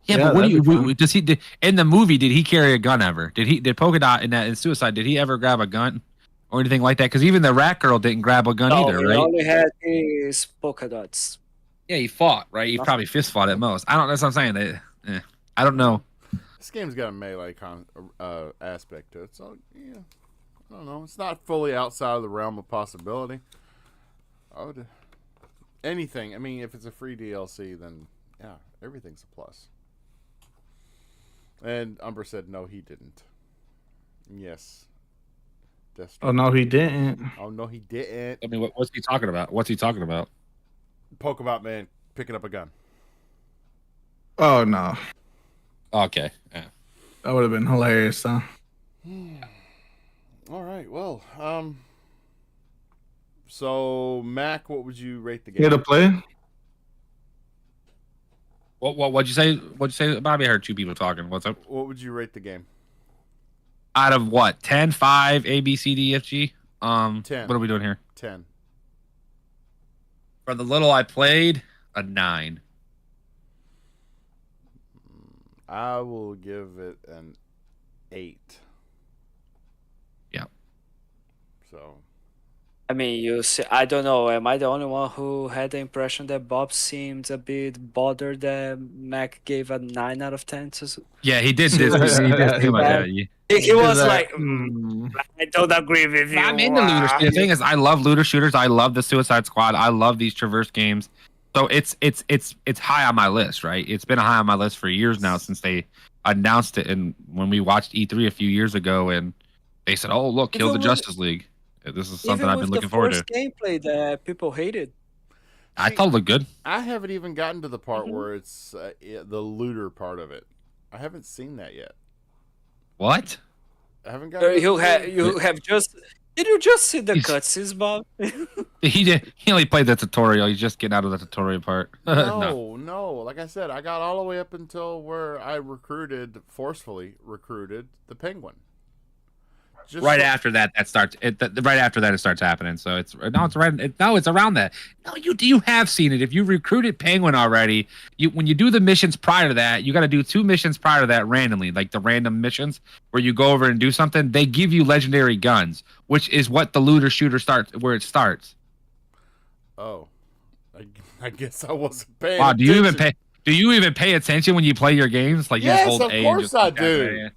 Yeah, Yeah, but that'd be fun. does he in the movie? Did he carry a gun ever? Did Polka Dot in Suicide? Did he ever grab a gun or anything like that? Because even the Rat Girl didn't grab a gun No, either, he right? only had his polka dots. Yeah, he fought, right? He probably fist fought at most. I don't. That's what I'm saying. I don't know. This game's got a melee aspect to it, so yeah, I don't know. It's not fully outside of the realm of possibility. I would anything. I mean, if it's a free DLC, then yeah, everything's a plus. And Umber said no, he didn't. Yes. Deathstroke. Oh no, he didn't. Oh no, he didn't. I mean, what's he talking about? What's he talking about? Pokemon Man picking up a gun. Oh no, Okay. Yeah. that would have been hilarious, though. All right. Well, so Mac, what would you rate the game? Here to play. What'd you say? What'd you say, Bobby? I heard 2 people talking. What's up? What would you rate the game? Out of what? 10, 5, A, B, C, D, F, G? 10. What are we doing here? 10. For the little I played, a 9. I will give it an 8. Yeah. So, I mean, you see, I don't know. Am I the only one who had the impression that Bob seemed a bit bothered that Mac gave a 9 out of 10 Yeah, he did this. He did Suicide seem like Squad? that. Yeah. He He's was like, like, I don't agree with But you. I'm into looter. The You thing is, I love looter shooters. I love the Suicide Squad. I love these traverse games. So it's high on my list, right? It's been high on my list for years now since they announced it, and when we watched E3 a few years ago, and they said, "Oh, look, kill the even with Justice League." This is something even I've been with the looking forward to. first gameplay that people hated. I See, thought it looked good. I haven't even gotten to the part Mhm. where it's the looter part of it. I haven't seen that yet. What? I haven't gotten to the looter. You have just did you just see the He's- cutscenes, Bob? He only played the tutorial. He's just getting out of the tutorial part. No. No. Like I said, I got all the way up until where I forcefully recruited the penguin. Just Right so- after that, right after that, it starts happening. So it's around that. No, you have seen it. If you recruited Penguin already, when you do the missions prior to that, you got to do 2 missions prior to that randomly, like the random missions where you go over and do something. They give you legendary guns, which is what the looter shooter starts where it starts. Oh, I guess I wasn't paying. Wow, do you even attention. pay? Do you even pay attention when you play your games? Like you Yes, just hold of A and course just I keep tapping do. it?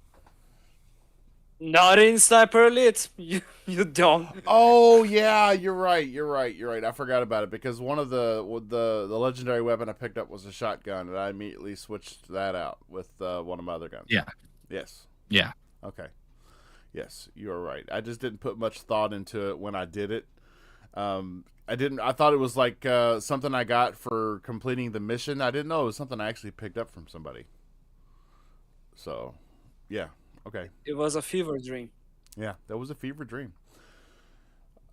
Not in Sniper Elite. You don't. Oh yeah, you're right. I forgot about it because one of the legendary weapon I picked up was a shotgun, and I immediately switched that out with one of my other guns. Yeah. Yes. Yeah. Okay. Yes, you are right. I just didn't put much thought into it when I did it. I didn't. I thought it was like something I got for completing the mission. I didn't know it was something I actually picked up from somebody. So, yeah. Okay. It was a fever dream. Yeah, that was a fever dream.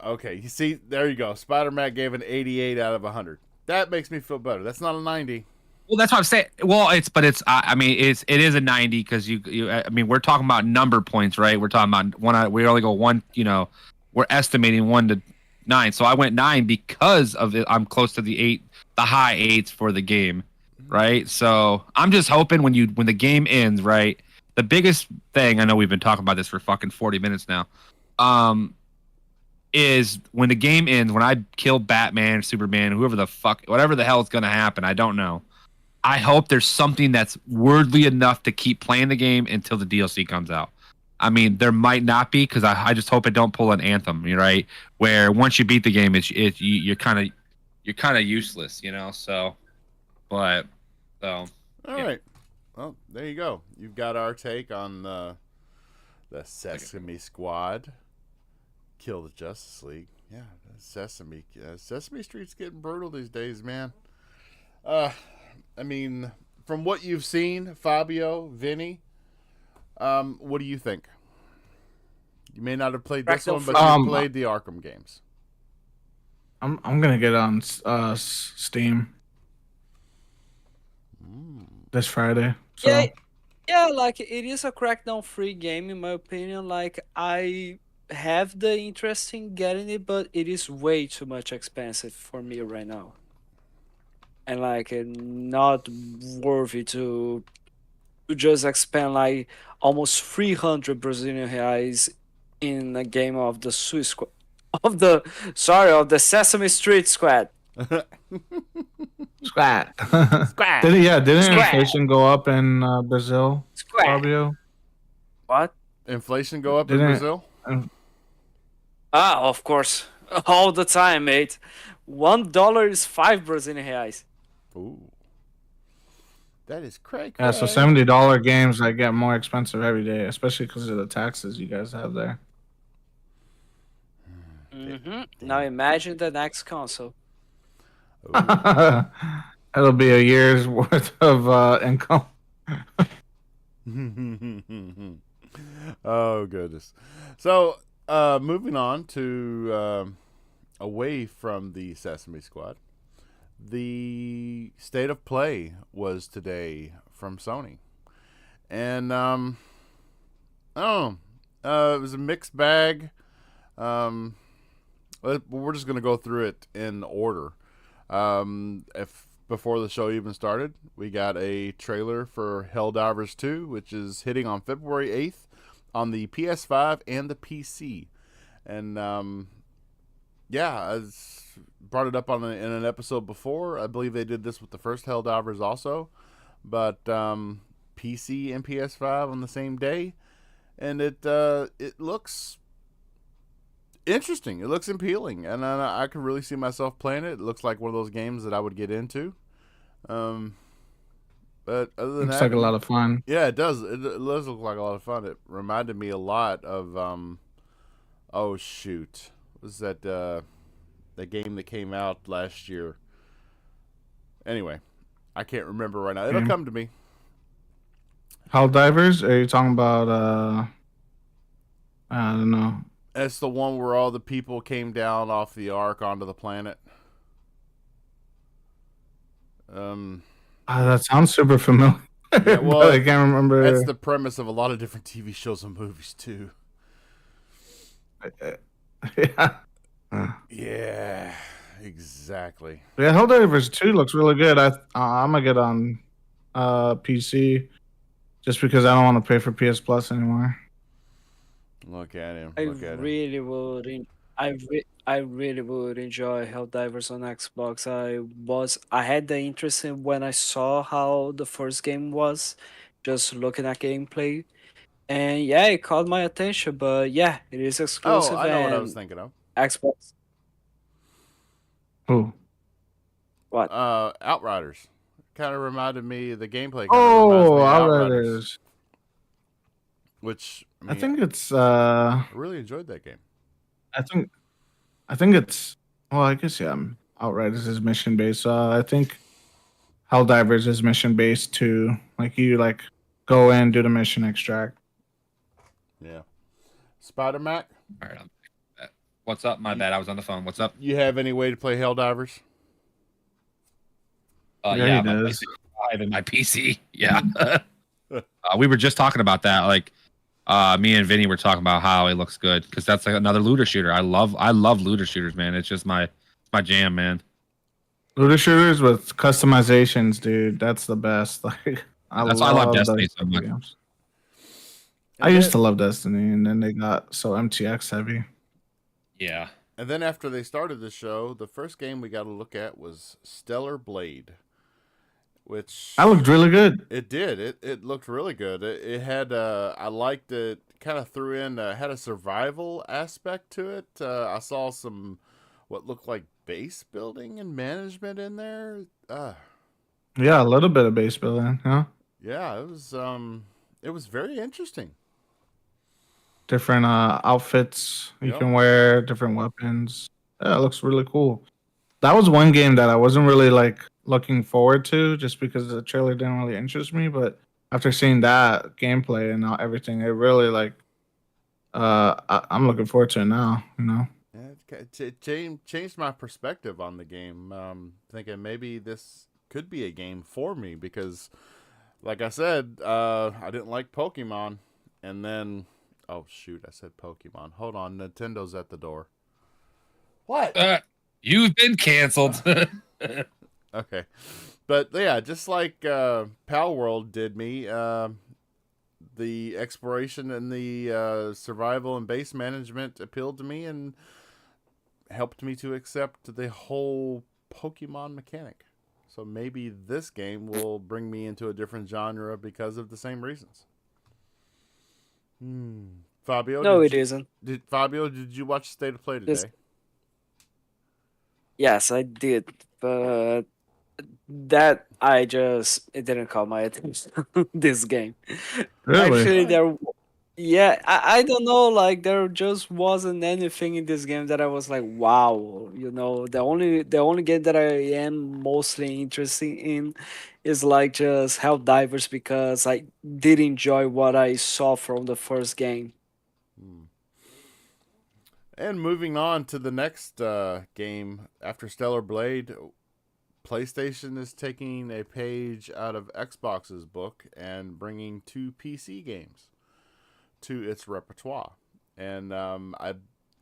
Okay, you see, there you go. Spider Man gave an 88 out of 100. That makes me feel better. That's not a 90. Well, that's what I'm saying. Well, it is a 90 because I mean, we're talking about number points, right? We're talking about one. We only go one. We're estimating 1 to 9. So I went 9 because of it. I'm close to the high 8s for the game, right? So I'm just hoping when the game ends, right? The biggest thing, I know we've been talking about this for fucking 40 minutes now, is when the game ends, when I kill Batman, Superman, whatever the hell is going to happen, I don't know. I hope there's something that's worthy enough to keep playing the game until the DLC comes out. I mean, there might not be because I just hope it don't pull an Anthem, right? Where once you beat the game, you're kind of useless, So, but All right. Well, there you go. You've got our take on the Sesame Squad. Kill the Justice League. Yeah, Sesame Street's getting brutal these days, man. I mean, from what you've seen, Fabio, Vinny, what do you think? You may not have played this one, but you played the Arkham games. I'm gonna get on Steam this Friday. So. Yeah, like it is a Crackdown free game in my opinion. Like I have the interest in getting it, but it is way too much expensive for me right now. And like not worthy to just expend like almost 300 Brazilian reais in a game of the of the Sesame Street Squad. Squat. Squad. Didn't Squat. inflation go up in Brazil, Squad. Fabio? What? Inflation go up in Didn't- Brazil? Of course. All the time, mate. $1 is 5 Brazilian reais. Ooh. That is cray. Yeah, so $70 games that get more expensive every day, especially because of the taxes you guys have there. Now imagine the next console. It'll be a year's worth of income. Oh goodness. So moving on to away from the Sesame Squad, the state of play was today from Sony, and I don't know, it was a mixed bag. We're just gonna go through it in order. If before the show even started, we got a trailer for Helldivers 2, which is hitting on February 8th on the PS5 and the PC. And Yeah, I brought it up in an episode before. I believe they did this with the first Helldivers also, but PC and PS5 on the same day, and it looks interesting. It looks appealing, and I can really see myself playing it. It looks like one of those games that I would get into. Um, but other than Looks that, like a lot of fun. yeah, it does. It does look like a lot of fun. It reminded me a lot of oh shoot, was that the game that came out last year? Anyway, I can't remember right now. It'll Okay. come to me. Helldivers? Are you talking about I don't know. It's the one where all the people came down off the ark onto the planet. Um, That sounds super familiar, yeah, but well, I can't that's remember. the premise of a lot of different TV shows and movies too. Yeah. Yeah, exactly. Yeah, Helldivers 2 looks really good. I'm gonna get on PC just because I don't want to pay for PS Plus anymore. Look at him. I Look at him. really would. I really would enjoy Helldivers on Xbox. I had the interest in when I saw how the first game was, just looking at gameplay, and yeah, it caught my attention. But yeah, it is Oh, exclusive I know what I was and thinking of. Xbox. Ooh. What? Outriders. Kind of reminded me. The gameplay kind of reminds Oh, me of Outriders, Outriders. which I I mean, think it's I really enjoyed that game. I think I think it's well, I guess yeah, Outriders is mission based. I think Helldivers is mission based too. Like you like go in, do the mission, extract. Yeah. Spider Mac, All right. What's up? My bad. I was on the phone. What's up? you have any way to play Helldivers? Yeah, Yeah, he my does. PlayStation 5 and my PC. Yeah. We were just talking about that. Like, me and Vinny were talking about how it looks good because that's like another looter shooter. I love looter shooters, man. It's just my jam, man. Looter shooters with customizations, dude. That's the best. Like I That's why I love love Destiny those so much. games. I And used then to love Destiny, and then they got so MTX heavy. Yeah. and then after they started the show, the first game we got to look at was Stellar Blade, which That looked really good. it did. It looked really good. It had I liked it. Kind of threw in had a survival aspect to it. I saw some what looked like base building and management in there. Yeah, a little bit of base building. Yeah, Yeah, it was very interesting. different outfits you Yep. can wear, different weapons. Yeah, it looks really cool. That was one game that I wasn't really like looking forward to, just because the trailer didn't really interest me. But after seeing that gameplay and everything, it really like I'm looking forward to it now. You know. Yeah, it changed my perspective on the game. Thinking maybe this could be a game for me because, like I said, I didn't like Pokemon, and then oh shoot, I said Pokemon. Hold on, Nintendo's at the door. What? You've been canceled. Okay, but yeah, just like Pal World did me, the exploration and the survival and base management appealed to me and helped me to accept the whole Pokemon mechanic. So maybe this game will bring me into a different genre because of the same reasons. Fabio, No, it isn't. did you watch State of Play This today? Yes, I did, but that it didn't call my attention. This game. Really? Actually, Why? yeah, I don't know, like there just wasn't anything in this game that I was like, wow, the only game that I am mostly interested in is like just Helldivers because I did enjoy what I saw from the first game. And moving on to the next game after Stellar Blade, PlayStation is taking a page out of Xbox's book and bringing two PC games to its repertoire. And I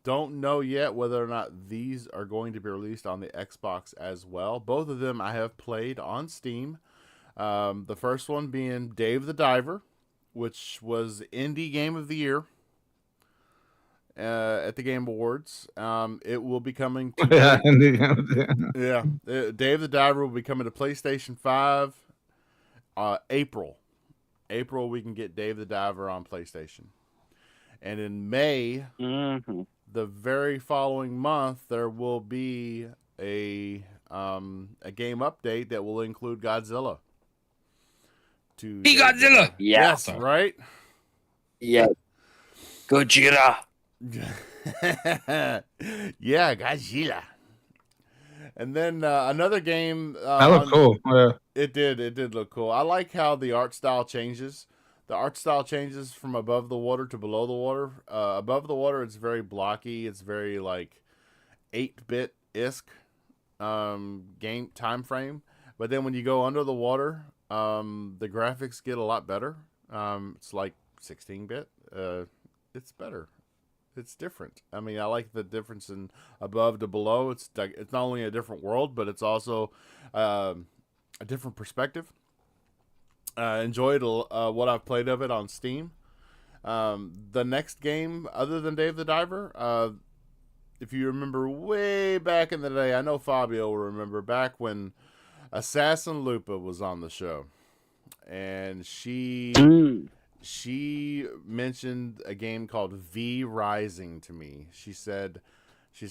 don't know yet whether or not these are going to be released on the Xbox as well. Both of them I have played on Steam. The first one being Dave the Diver, which was Indie Game of the Year. at the Game Awards. It will be coming to Yeah, Dave the Diver will be coming to PlayStation 5 April. April we can get Dave the Diver on PlayStation. And in May, the very following month, there will be a game update that will include Godzilla. Be Godzilla. Yes, right? Yeah. Gojira. Yeah, Godzilla. And then another game. That looked cool. Yeah. It did look cool. I like how the art style changes. The art style changes from above the water to below the water. Above the water, it's very blocky. It's very like 8-bit isk game time frame. But then when you go under the water, the graphics get a lot better. It's like 16-bit. It's better. It's different. I mean, I like the difference in above to below. It's not only a different world, but it's also a different perspective. Enjoyed what I've played of it on Steam. The next game, other than Dave the Diver, if you remember way back in the day, I know Fabio will remember back when Assassin Lupa was on the show, and she mentioned a game called V Rising to me. She said, Yeah.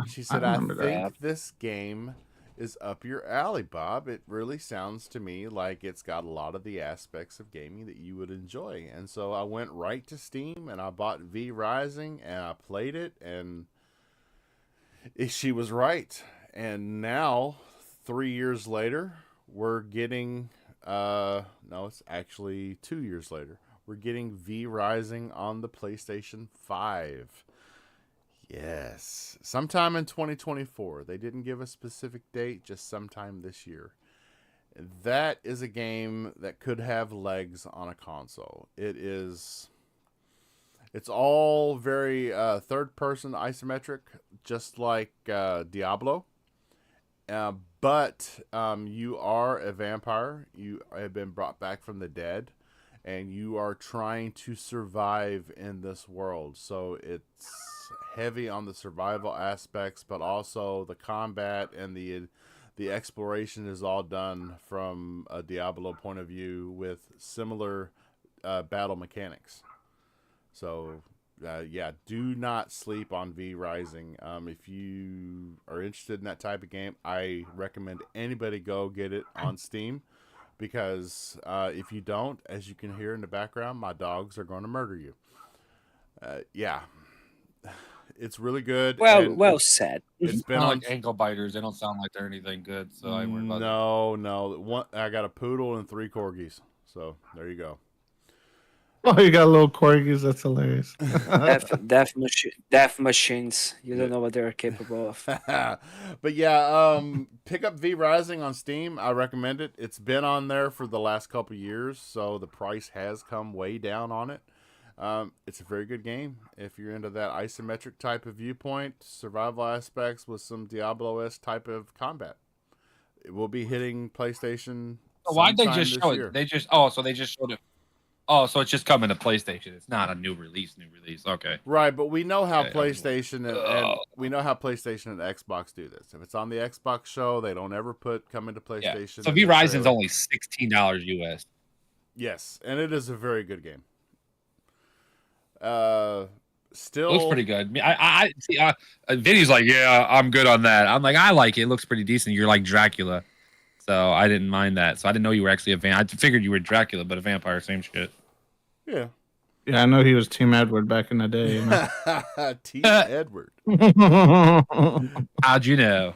She said, I think this game is up your alley, Bob. It really sounds to me like it's got a lot of the aspects of gaming that you would enjoy. And so I went right to Steam and I bought V Rising and I played it, and she was right. And now, 3 years later, we're getting no, it's actually 2 years later. We're getting V Rising on the PlayStation 5. Yes. Sometime in 2024. They didn't give a specific date, just sometime this year. That is a game that could have legs on a console. It's all very third-person isometric, just like Diablo. But you are a vampire. You have been brought back from the dead, and you are trying to survive in this world. So it's heavy on the survival aspects, but also the combat and the exploration is all done from a Diablo point of view with similar battle mechanics. So yeah, do not sleep on V Rising. If you are interested in that type of game, I recommend anybody go get it on Steam, because if you don't, as you can hear in the background, my dogs are going to murder you. Yeah, it's really good. Well said. It's been Kind of on like ankle biters. They don't sound like they're anything good, so I worry about no. I got a poodle and 3 corgis, so there you go. Oh, you got little corgis. That's hilarious. Death machines. You don't know what they're capable of. But yeah, pick up V Rising on Steam. I recommend it. It's been on there for the last couple years, so the price has come way down on it. It's a very good game if you're into that isometric type of viewpoint, survival aspects with some Diablo-esque type of combat. It will be hitting PlayStation. Why'd they just show year. it? They just showed it. Oh, so it's just coming to PlayStation. It's not a new release. Okay. Right, but we know how Okay, PlayStation and we know how PlayStation and Xbox do this. If it's on the Xbox show, they don't ever put coming to PlayStation. Yeah. So V Rising's only $16 US. Yes, and it is a very good game. Still It looks pretty good. I see. Vinny's like, yeah, I'm good on that. I'm like, I like it. It looks pretty decent. You're like Dracula, so I didn't mind that. So I didn't know you were actually a vampire. I figured you were Dracula, but a vampire, same shit. Yeah. Yeah, I know he was Team Edward back in the day. You know? Team Edward. How'd you know?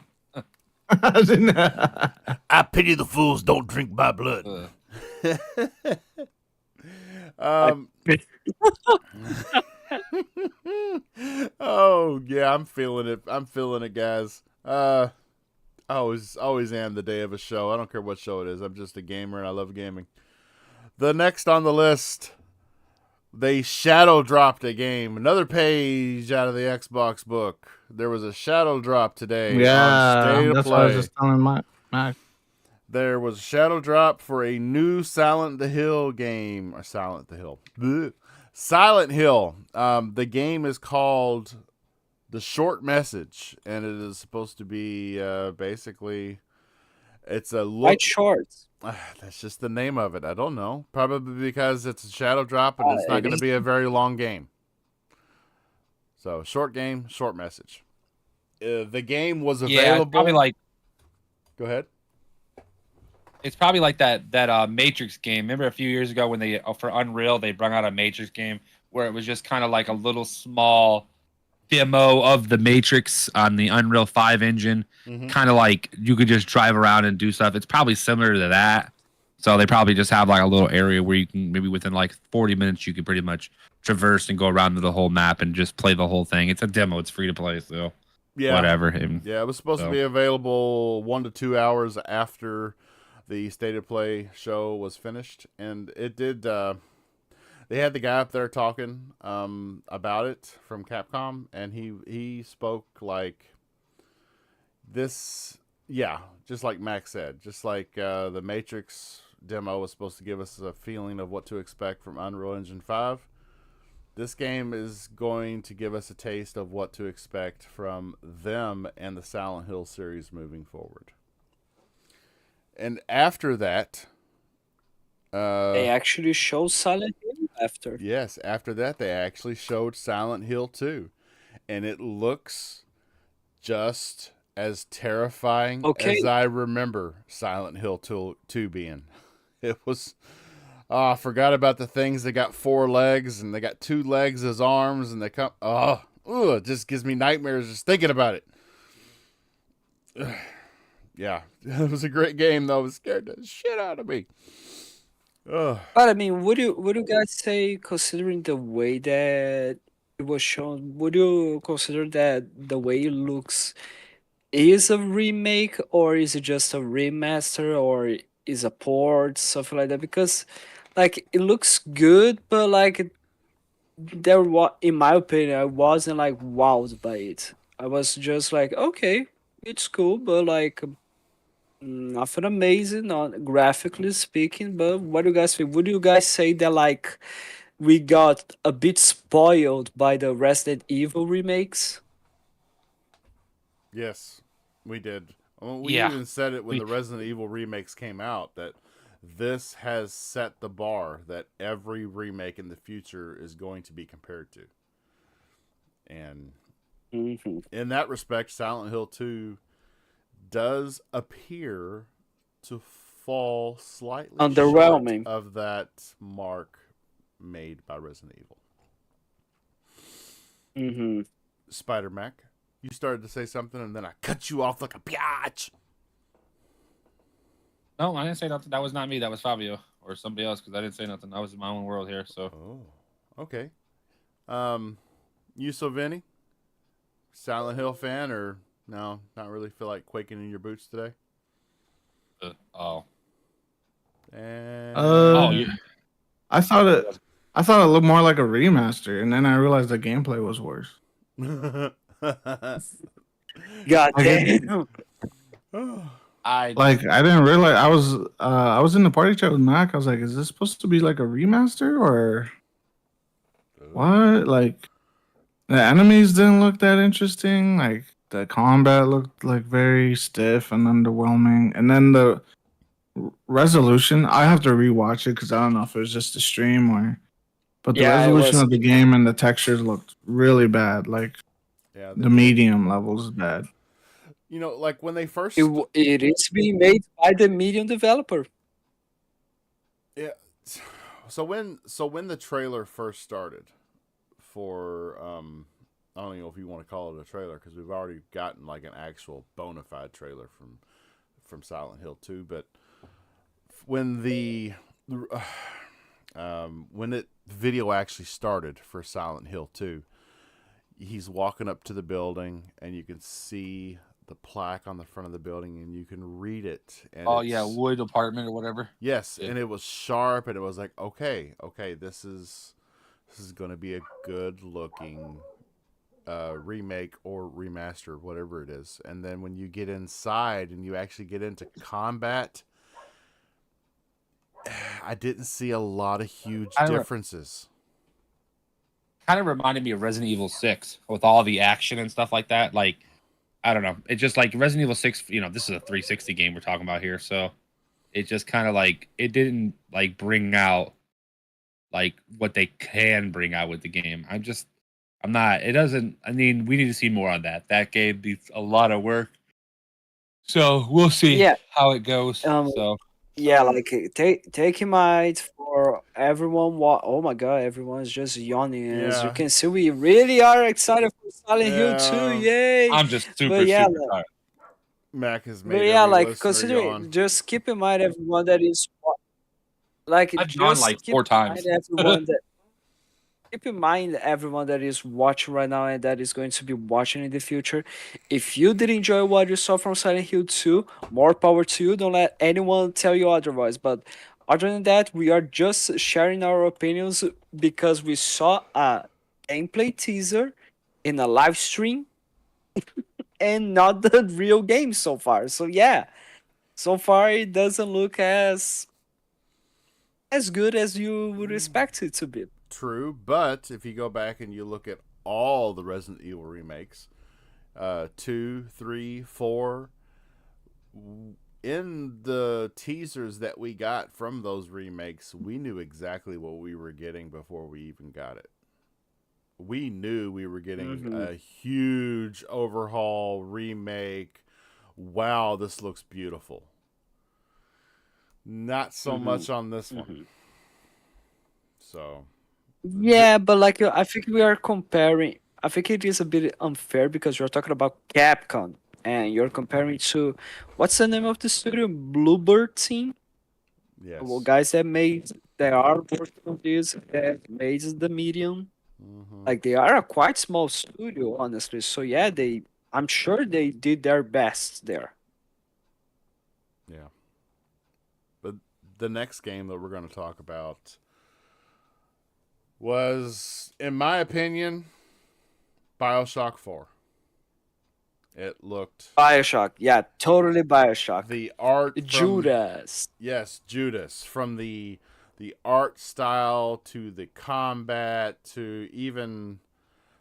I pity the fools don't drink my blood. Oh yeah, I'm feeling it, guys. I always am the day of a show. I don't care what show it is. I'm just a gamer and I love gaming. The next on the list, they shadow dropped a game. Another page out of the Xbox book. There was a shadow drop today. Yeah, that's what I was just telling Mac. There was a shadow drop for a new Silent the Hill game. Or Silent the Hill. Bleh. Silent Hill. The game is called The Short Message, and it is supposed to be basically it's a White look. shorts. That's just the name of it. I don't know. Probably because it's a shadow drop and it's not It going to is. be a very long game. So short game, short message. The game was Yeah, it's probably available. like Go ahead. that Matrix game. Remember a few years ago when they for Unreal they brought out a Matrix game where it was just kind of like a little small demo of the Matrix on the Unreal 5 engine. Mm-hmm. Kind of like you could just drive around and do stuff. It's probably similar to that. So they probably just have like a little area where you can maybe within like 40 minutes you could pretty much traverse and go around to the whole map and just play the whole thing. It's a demo. It's free to play, so Yeah. whatever. And Yeah, it was supposed to so be available 1 to 2 hours after the State of Play show was finished, and it did. They had the guy up there talking about it from Capcom, and he spoke like this. Yeah, just like Max said, just like the Matrix demo was supposed to give us a feeling of what to expect from Unreal Engine 5. This game is going to give us a taste of what to expect from them and the Silent Hill series moving forward. And after that, They actually show Silent Hill after. yes, after that, they actually showed Silent Hill 2. And it looks just as terrifying Okay. as I remember Silent Hill 2 being. It was. Oh, I forgot about the things that got 4 legs and they got 2 legs as arms and they come. Oh, it just gives me nightmares just thinking about it. Yeah, it was a great game though. It scared the shit out of me. Ugh. But I mean, would you guys say, considering the way that it was shown, would you consider that the way it looks is a remake, or is it just a remaster, or is a port, something like that? Because like it looks good, but like there was, in my opinion, I wasn't like wowed by it. I was just like, okay, it's cool, but like nothing amazing, not graphically speaking. But what do you guys think? Would you guys say that like we got a bit spoiled by the Resident Evil remakes? Yes, we did. Well, we yeah, even said it when we the Resident Evil remakes came out that this has set the bar that every remake in the future is going to be compared to. And Hmm. in that respect, Silent Hill 2 does appear to fall slightly short Underwhelming. of that mark made by Resident Evil. Hmm. Spider Mac, you started to say something and then I cut you off like a biatch. no, I didn't say nothing. That was not me. That was Fabio or somebody else because I didn't say nothing. I was in my own world here. So Oh, okay. You, Vinny, Silent Hill fan, or no? Not really feel like quaking in your boots today. oh And Uh, yeah. I thought it looked more like a remaster, and then I realized the gameplay was worse. God Like it, damn. I like I didn't realize I was in the party chat with Mac. I was like, is this supposed to be like a remaster or what? Like the enemies didn't look that interesting. Like the combat looked like very stiff and underwhelming. And then the resolution, I have to rewatch it because I don't know if it was just a stream or. But the Yeah, it resolution was. of the game and the textures looked really bad. Like yeah, the medium levels bad. you know, like when they first, It is being made by the medium developer. yeah. So when the trailer first started for I don't even know if you want to call it a trailer because we've already gotten like an actual bona fide trailer from Silent Hill 2, but when the when it video actually started for Silent Hill 2, he's walking up to the building and you can see the plaque on the front of the building and you can read it. And wood apartment or whatever. yes, Yeah. and it was sharp and it was like, okay, this is going to be a good looking remake or remaster, whatever it is. And then when you get inside and you actually get into combat, I didn't see a lot of huge differences. kind of reminded me of Resident Evil 6 with all the action and stuff like that. Like, I don't know. It just like Resident Evil 6, this is a 360 game we're talking about here. So it just kind of like, it didn't like bring out like what they can bring out with the game. I'm not, it doesn't, I mean, we need to see more on that. That game needs a lot of work. So we'll see Yeah. how it goes. Um. So Yeah, like take in mind for everyone. Oh my God, everyone's just yawning. As you Yeah. can see, we really are excited for Silent Hill 2. Yeah. Yay! I'm just But super, yeah, super tired. Mac has but made yeah, every like listener considering, yawn. just keep in mind everyone that is like I've yawned just like keep 4 in times. mind everyone that keep in mind everyone that is watching right now and that is going to be watching in the future. If you did enjoy what you saw from Silent Hill 2, more power to you. Don't let anyone tell you otherwise. But other than that, we are just sharing our opinions because we saw a gameplay teaser in a live stream and not the real game so far. So yeah, so far it doesn't look as good as you would expect it to be. True, but if you go back and you look at all the Resident Evil remakes, 2, 3, 4, in the teasers that we got from those remakes, we knew exactly what we were getting before we even got it. We knew we were getting Mhm. a huge overhaul remake. Wow, this looks beautiful. Not so Mhm. much on this one. Mhm. So, Yeah, but like I think we are comparing. I think it is a bit unfair because you're talking about Capcom and you're comparing to what's the name of the studio? Bluebird Team. Well, yes. guys that are working on this that made the medium. Mm-hmm. Like they are a quite small studio, honestly. So yeah, I'm sure they did their best there. Yeah. But the next game that we're going to talk about was, in my opinion, Bioshock 4. It looked. Bioshock, yeah, totally Bioshock. The art from. Judas. Yes, Judas. From the art style to the combat to even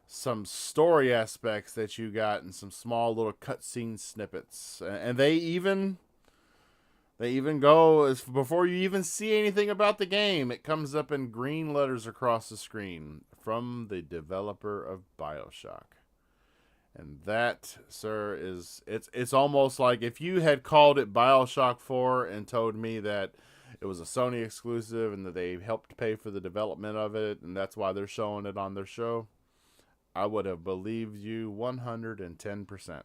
some story aspects that you got in some small little cutscene snippets. And they even go as before you even see anything about the game, it comes up in green letters across the screen from the developer of BioShock. And that, sir, is it's almost like if you had called it BioShock 4 and told me that it was a Sony exclusive and that they helped pay for the development of it and that's why they're showing it on their show, I would have believed you 110%.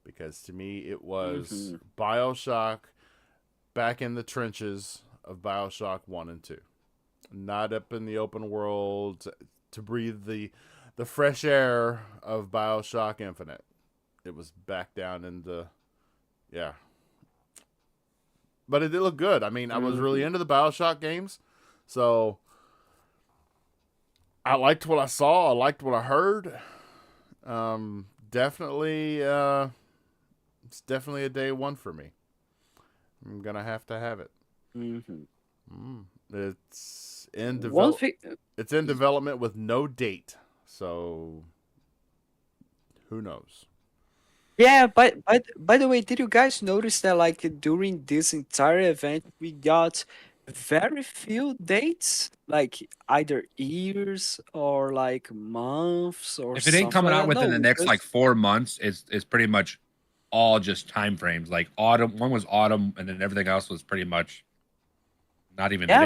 Because to me it was BioShock back in the trenches of BioShock 1 and 2. Not up in the open world to breathe the fresh air of BioShock Infinite. It was back down in the. Yeah. But it did look good. I mean, I was really into the BioShock games. So I liked what I saw. I liked what I heard. Definitely, it's definitely a day one for me. I'm gonna have to have it. It's in One thing, It's in development with no date, so who knows? yeah, but by the way, did you guys notice that like during this entire event we got very few dates, like either years or like months or if it ain't something coming like out that? within No, the we next like just 4 months, it's pretty much all just time frames. Like autumn, one was autumn, and then everything else was pretty much not even the yeah,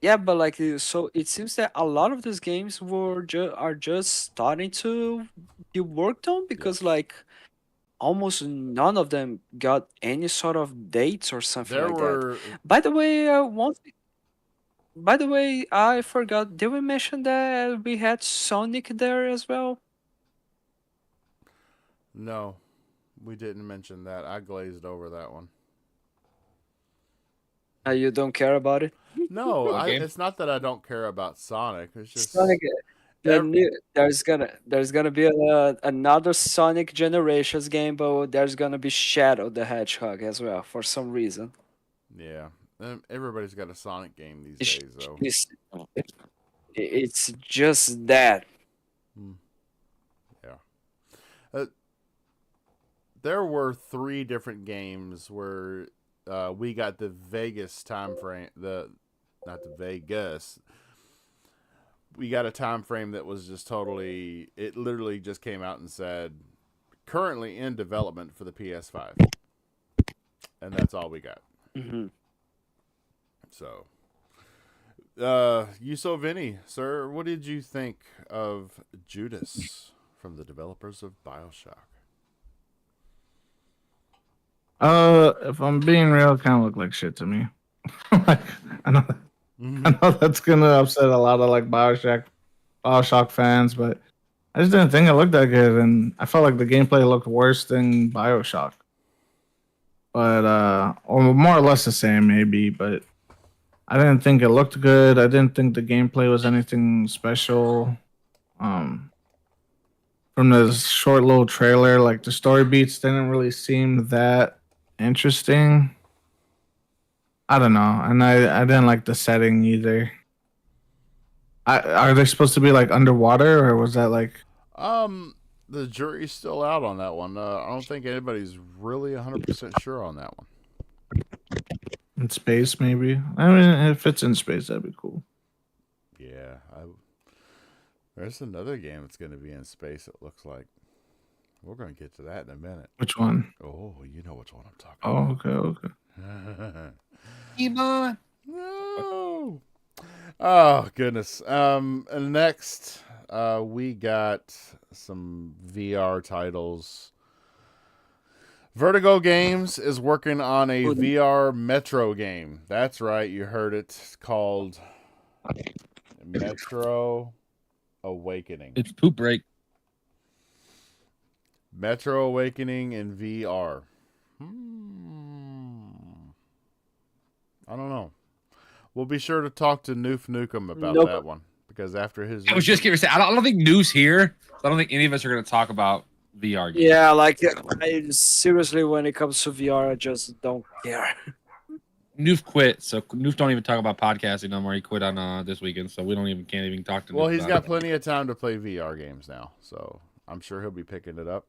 date. but like so it seems that a lot of these games are just starting to be worked on because Yes. like almost none of them got any sort of dates or something There like that. were By the way, I forgot. Did we mention that we had Sonic there as well? no, we didn't mention that. I glazed over that one. You don't care about it? No, What game? it's not that I don't care about Sonic. It's Sonic, just ev- there's gonna be another Sonic Generations game, but there's gonna be Shadow the Hedgehog as well for some reason. yeah. Everybody's got a Sonic game these It's, days, though. it's, It's just that. Yeah. There were 3 different games where we got the Vegas time frame. Not the Vegas. We got a time frame that was just totally. It literally just came out and said currently in development for the PS5, and that's all we got. Hmm. So, Yuso Vinny, sir, what did you think of Judas from the developers of Bioshock? If I'm being real, it kind of looked like shit to me. Like, I know, I know that's gonna upset a lot of like Bioshock fans, but I just didn't think it looked that good, and I felt like the gameplay looked worse than Bioshock. But or more or less the same, maybe. But I didn't think it looked good. I didn't think the gameplay was anything special. Um, from the short little trailer, like the story beats didn't really seem that interesting. I don't know, and I didn't like the setting either. Are they supposed to be like underwater, or was that like Um, the jury's still out on that one. I don't think anybody's really 100% sure on that one. in space? Maybe. I mean, if it's in space, that'd be cool. Yeah, there's another game that's going to be in space. It looks like we're going to get to that in a minute. Which one? Oh, you know which one I'm talking Oh, okay, okay. about. Iman. No. Oh goodness. And next, we got some VR titles. Vertigo Games is working on a Good. VR Metro game. That's right, you heard it. It's called Metro Awakening. It's poop break. Metro Awakening in VR. I don't know. We'll be sure to talk to Noof Nukem about Nope. that one because after his, I was just going to say, I don't think News here. I don't think any of us are going to talk about VR games. Yeah, like seriously, when it comes to VR, I just don't care. Noof quit, so Noof don't even talk about podcasting no more. He quit on this weekend, so we can't even talk to. Well, Noof he's about got it. plenty of time to play VR games now, so I'm sure he'll be picking it up.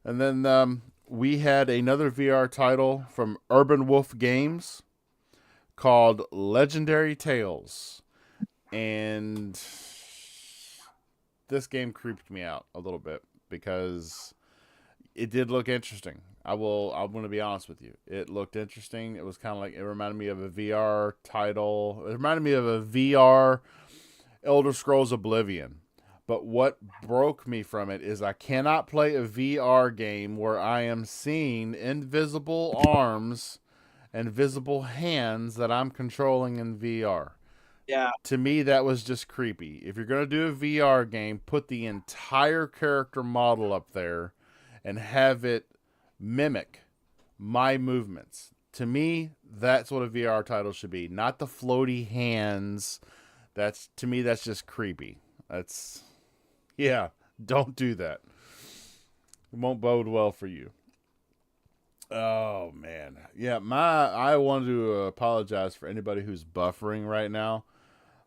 And then we had another VR title from Urban Wolf Games called Legendary Tales, and this game creeped me out a little bit because it did look interesting. I'm going to be honest with you. It looked interesting. It was kind of like, it reminded me of a VR title. It reminded me of a VR Elder Scrolls Oblivion. But what broke me from it is I cannot play a VR game where I am seeing invisible arms and visible hands that I'm controlling in VR. Yeah. To me, that was just creepy. If you're going to do a VR game, put the entire character model up there and have it mimic my movements. To me, that's what a VR title should be, not the floaty hands. To me, that's just creepy. Don't do that. It won't bode well for you. Oh man. Yeah, I wanted to apologize for anybody who's buffering right now.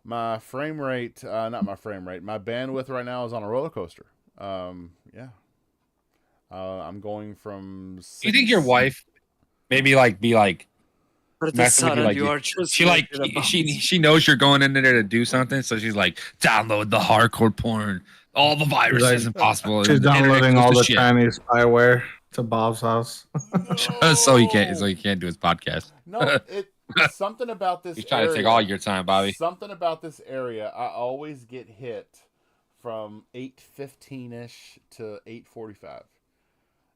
My frame rate, not my frame rate, my bandwidth right now is on a roller coaster. Yeah. I'm going from You think your wife maybe be like But the messing with you, sudden like you are just she knows you're going in there to do something, so she's like, download the hardcore porn, all the viruses impossible. She's and internet downloading goes all to the shit. Chinese spyware to Bob's house. so he can't do his podcast. No, something about this. He's trying area, to take all your time, Bobby. Something about this area. I always get hit from 8:15ish to 8:45,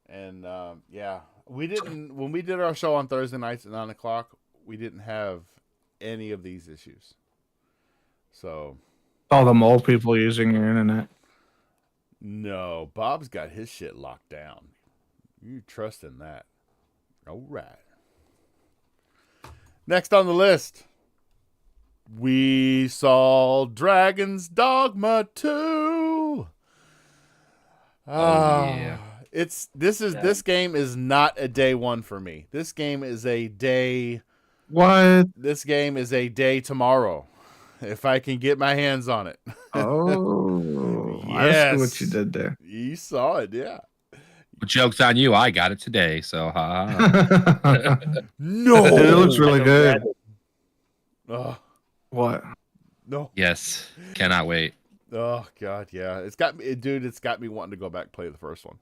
and yeah, we didn't when we did our show on Thursday nights at 9:00. We didn't have any of these issues. So All the mole people using your internet. no, Bob's got his shit locked down. You trust in that? All right. Next on the list, we saw Dragon's Dogma 2. Yeah. This game is not a day one for me. This game is a day. What? This game is a day tomorrow. if I can get my hands on it. Oh, I see what you Yes. did there. You saw it, yeah. Joke's on you. I got it today. So, It No. looks I really don't good. get it. Oh, What? no. yes. Cannot wait. Oh God, yeah. It's got me, dude. It's got me wanting to go back and play the first one.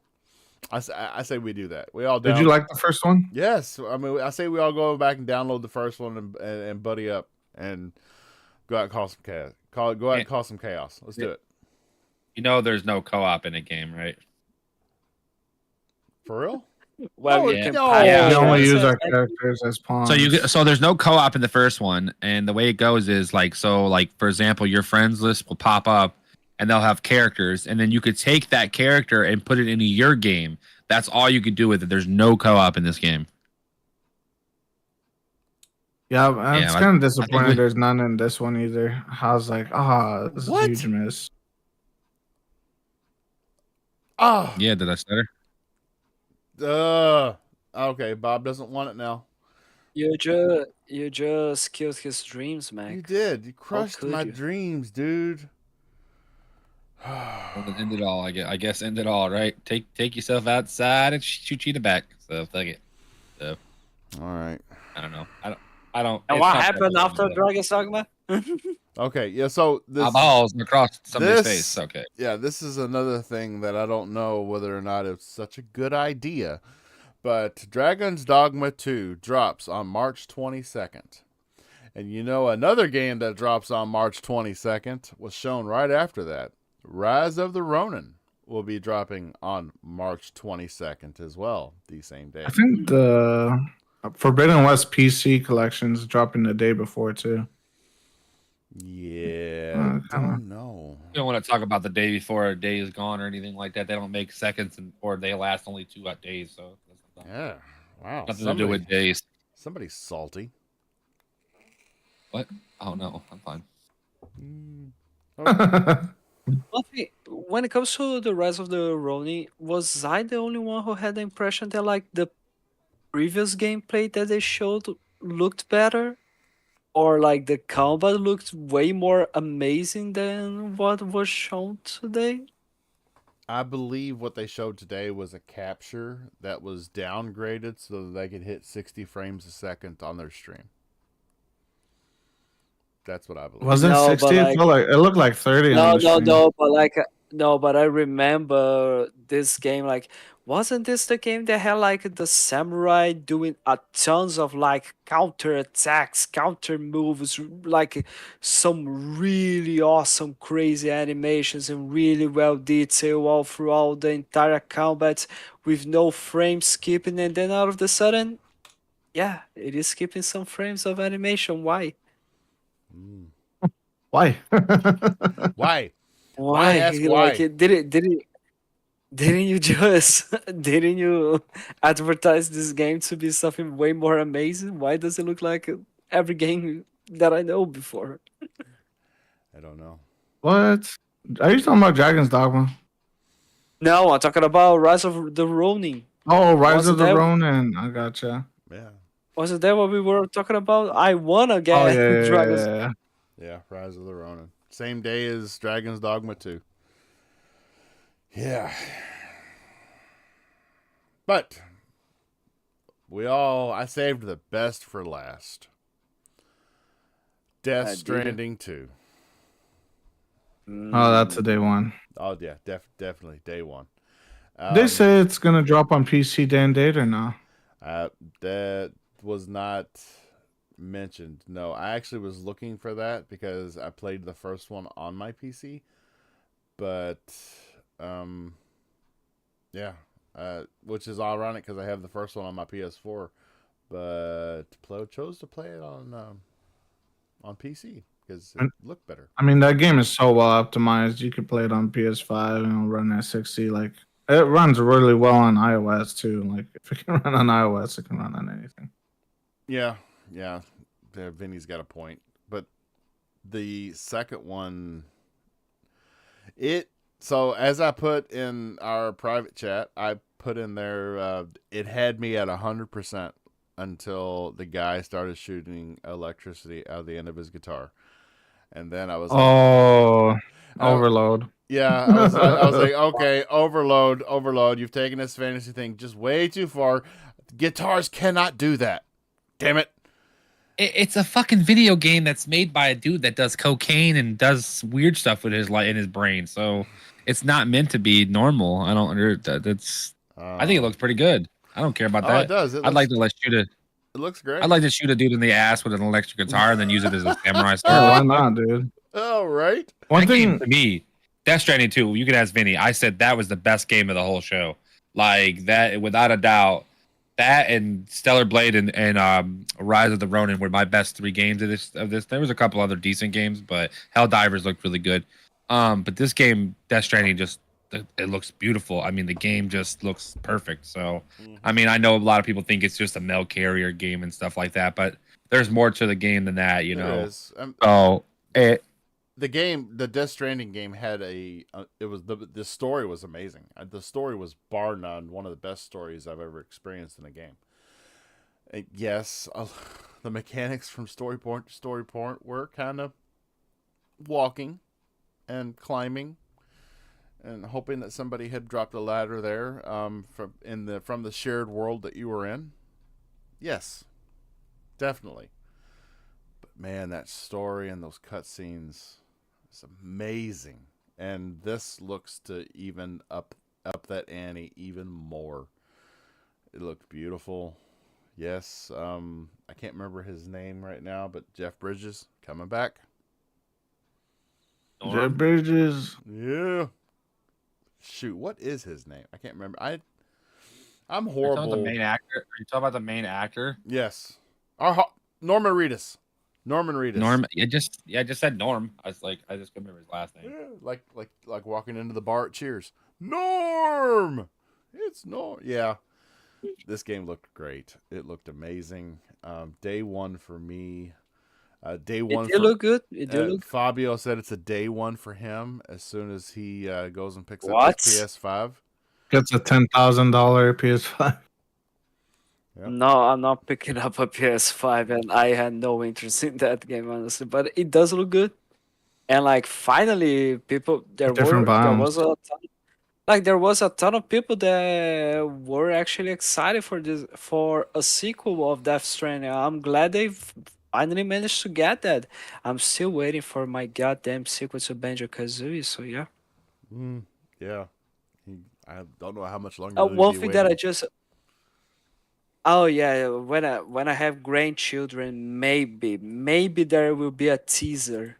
I say we do that. We all Did down. you like the first one? Yes, I mean I say we all go back and download the first one and buddy up and go out and cause some chaos. Go out and cause some chaos. Let's do it. You know, there's no co-op in a game, right? For real? Well, No, you yeah. can no. pass Yeah. We only use our and- characters as pawns. So there's no co-op in the first one, and the way it goes is like for example, your friends list will pop up, and they'll have characters, and then you could take that character and put it into your game. That's all you could do with it. There's no co-op in this game. Yeah, Yeah, it's I- kind of I disappointing. think we- There's none in this one either. I was like, this is a What? huge miss. Oh, Yeah, did I stutter? okay. Bob doesn't want it now. you just killed his dreams, You man. did. You crushed could my you? dreams, dude. Well, then end it all. I guess end it all. Right? Take yourself outside and shoot Cheetah back. So fuck it. So All right. I don't know. I don't. And it's what not happened that after big. Dragon's Dogma? Okay. Yeah. So this. My balls across somebody's this- face. Okay. Yeah, this is another thing that I don't know whether or not it's such a good idea. But Dragon's Dogma 2 drops on March 22nd. And you know, another game that drops on March 22nd was shown right after that. Rise of the Ronin will be dropping on March 22nd as well, the same day. I think the Forbidden West PC collection's dropping the day before too. Yeah, I kinda. don't know. You don't want to talk about the day before a day is gone or anything like that. They don't make seconds or they last only 2 days. So that's Yeah, wow. nothing to do with days. Somebody's salty. What? Oh no, I'm fine. When it comes to the rest of the Ronin, was I the only one who had the impression that like the previous gameplay that they showed looked better? Or like the combat looked way more amazing than what was shown today? I believe what they showed today was a capture that was downgraded so that they could hit 60 frames a second on their stream. That's what I believe. Was it No, but 60? like- It looked like 30. No, on the stream. but like no, but I remember this game like wasn't this the game that had like the samurai doing a tons of like counter attacks, counter moves, like some really awesome crazy animations and really well detailed all throughout the entire combat with no frame skipping, and then out of the sudden, yeah, it is skipping some frames of animation. Why? Why? Why? Why? Ask Like, why? Didn't you just didn't you advertise this game to be something way more amazing? Why does it look like every game that I know before? I don't know. What? Are you talking about Dragon's Dogma? No, I'm talking about Rise of the Ronin. Oh, Rise Was of it the that- Ronin. I gotcha. Yeah. Wasn't that what we were talking about? I wanna get Oh, yeah. Dragon's. Yeah, Rise of the Ronin. Same day as Dragon's Dogma 2. Yeah. But I saved the best for last. Death Did you? Stranding 2. Oh, that's a day one. Oh yeah, definitely day one. They say it's gonna drop on PC day and date or no? That was not mentioned. No, I actually was looking for that because I played the first one on my PC, but yeah, which is ironic because I have the first one on my PS4, but chose to play it on PC because it looked better. I mean, that game is so well optimized. You could play it on PS5 and it'll run at 60. Like, it runs really well on iOS too. Like, if it can run on iOS, it can run on anything. Yeah. Vinny's got a point, but the second one, so as I put in our private chat, I put in there, it had me at 100% until the guy started shooting electricity out of the end of his guitar. And then I was like, Oh, I, overload. yeah, I was like, okay, overload. You've taken this fantasy thing just way too far. Guitars cannot do that. Damn it. It's a fucking video game that's made by a dude that does cocaine and does weird stuff with his in his brain. So it's not meant to be normal. I don't under that. That's. I think it looks pretty good. I don't care about Oh, it that. does. I'd like to let shoot a. It looks I'd great. like to shoot a dude in the ass with an electric guitar and then use it as a samurai sword. Yeah, why not, dude? Oh, right. One That game thing, to me, Death Stranding 2, you can ask Vinny. I said that was the best game of the whole show. Like that, without a doubt. That and Stellar Blade and Rise of the Ronin were my best 3 games of this. There was a couple other decent games, but Helldivers looked really good. But this game, Death Stranding, just it looks beautiful. I mean, the game just looks perfect. So, I mean, I know a lot of people think it's just a mail carrier game and stuff like that, but there's more to the game than that, you There know. is. So The Death Stranding game had it was the story was amazing. The story was bar none one of the best stories I've ever experienced in a game. Yes, the mechanics from story point to story point were kind of walking and climbing and hoping that somebody had dropped a ladder there from the shared world that you were in. Yes, definitely. But man, that story and those cutscenes. It's amazing, and this looks to even up that ante even more. It looked beautiful. Yes, I can't remember his name right now, but Jeff Bridges coming back. Jeff Bridges. Yeah. Shoot, what is his name? I can't remember. I'm Are you talking horrible. about the main actor? Are you talking about the main actor? Yes. Norman Reedus. Norman Reedus. Norm. I just said Norm. I just couldn't remember his last name. Yeah, like walking into the bar at Cheers. Norm. It's Norm. Yeah. This game looked great. It looked amazing. Day one for me. Day one. It did look good. It did look. Fabio said it's a day one for him as soon as he goes and picks What? up his PS5. Gets a $10,000 PS5. Yep. No, I'm not picking up a PS5, and I had no interest in that game honestly. But it does look good, and like finally, people Different bounds. there was a ton of people that were actually excited for a sequel of Death Stranding. I'm glad they've finally managed to get that. I'm still waiting for my goddamn sequel to Banjo-Kazooie. So yeah. Yeah. I don't know how much longer. One thing that I just Oh yeah, when I have grandchildren, maybe there will be a teaser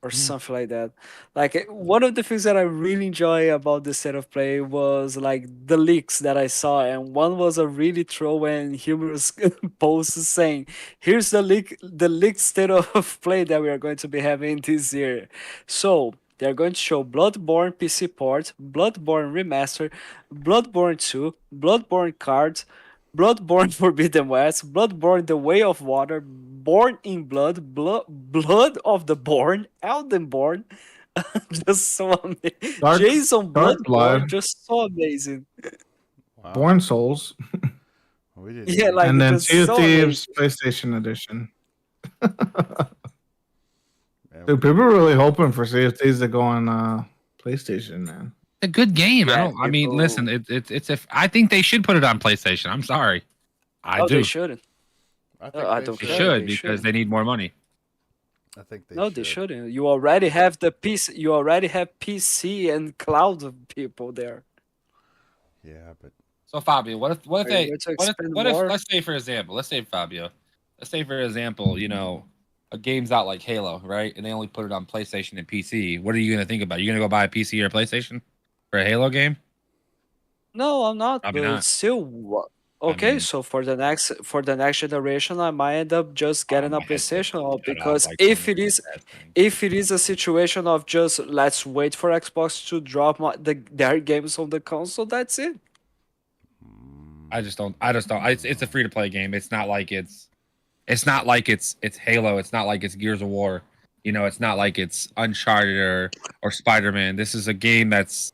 or something like that. Like one of the things that I really enjoy about this set of play was like the leaks that I saw, and one was a really throw and humorous post saying, "Here's the leaked state of play that we are going to be having this year." So they're going to show Bloodborne PC port, Bloodborne remaster, Bloodborne 2, Bloodborne cards, Bloodborne Forbidden West, Bloodborne The Way of Water, Born in Blood of the Born, Eldenborn, just so amazing. Dark- Jason Dark Bloodborne, Blood. just so amazing. Wow. Born Souls. We didn't Yeah, even- like And then just Sea of so Thieves amazing. PlayStation Edition. Man, Dude, people are really hoping for Sea of Thieves to go on PlayStation, man. A good game. Yeah, I mean, listen, it's if I think they should put it on PlayStation. I'm sorry. I No, do. they shouldn't. I think I they don't They care. should They because shouldn't. they need more money. I think they No, should. they shouldn't. You already have the PC. You already have PC and cloud people there. Yeah, but So Fabio, what if Are you they going to what if expend what if more? let's say for example, you know, a game's out like Halo, right? And they only put it on PlayStation and PC. What are you gonna think about? You gonna go buy a PC or a PlayStation for a Halo game? No, I'm not. Probably But not. still, okay. mean- So for the next generation, I might end up just getting a My headset's PlayStation, cut off, because like, if on it is that thing. if it is a situation of just let's wait for Xbox to drop their games on the console, that's it. I just don't. It's a free to play game. It's not like it's Halo. It's not like it's Gears of War. You know, it's not like it's Uncharted or Spider-Man. This is a game that's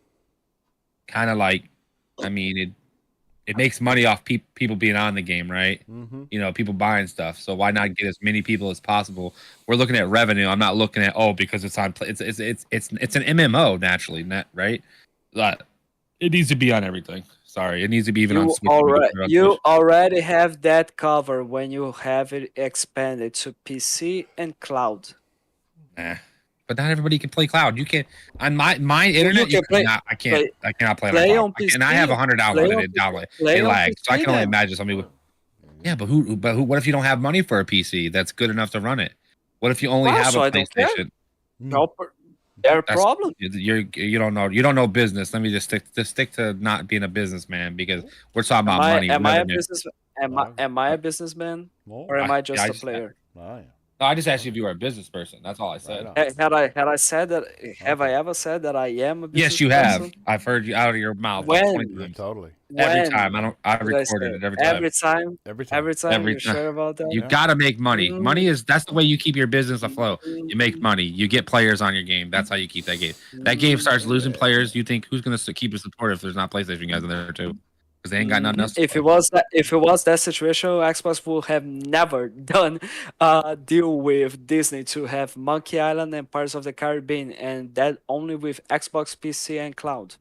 kind of like, I mean, it makes money off people being on the game, right? Mm-hmm. You know, people buying stuff. So why not get as many people as possible? We're looking at revenue. I'm not looking at because it's on. It's an MMO naturally, right? It needs to be on everything. Sorry, it needs to be even on Switch. We can put it on You Switch. already have that covered when you have it expanded to PC and cloud. Nah. But not everybody can play cloud. You can on my internet. can play- I cannot play play on on cloud. And I have PC, 100 downloaded. It lags. So I can only imagine somebody. Yeah, but who? What if you don't have money for a PC that's good enough to run it? What if you only have a I don't care. PlayStation? Their That's- problem. You don't know business. Let me just stick to not being a businessman because we're talking about money. Am I a revenue. business? Am I a businessman or am I just a player? Oh, yeah. No, I just asked you if you were a business person. That's all I said. Right on. Had I said that? Have I ever said that I am a business? Yes, you have. person? I've heard you out of your mouth. When? Like 20 Yeah, times. totally. Every When time. I did I recorded say it every time. Every time. Every time. Every time. Every You time. sure about that? You Yeah. gotta make money. Mm. Money that's the way you keep your business afloat. You make money. You get players on your game. That's how you keep that game. That game starts losing players. You think who's gonna keep it supportive if there's not PlayStation guys in there too? Because they ain't got nothing else. To If it play. was that situation, Xbox would have never done a deal with Disney to have Monkey Island and Pirates of the Caribbean, and that only with Xbox, PC, and cloud.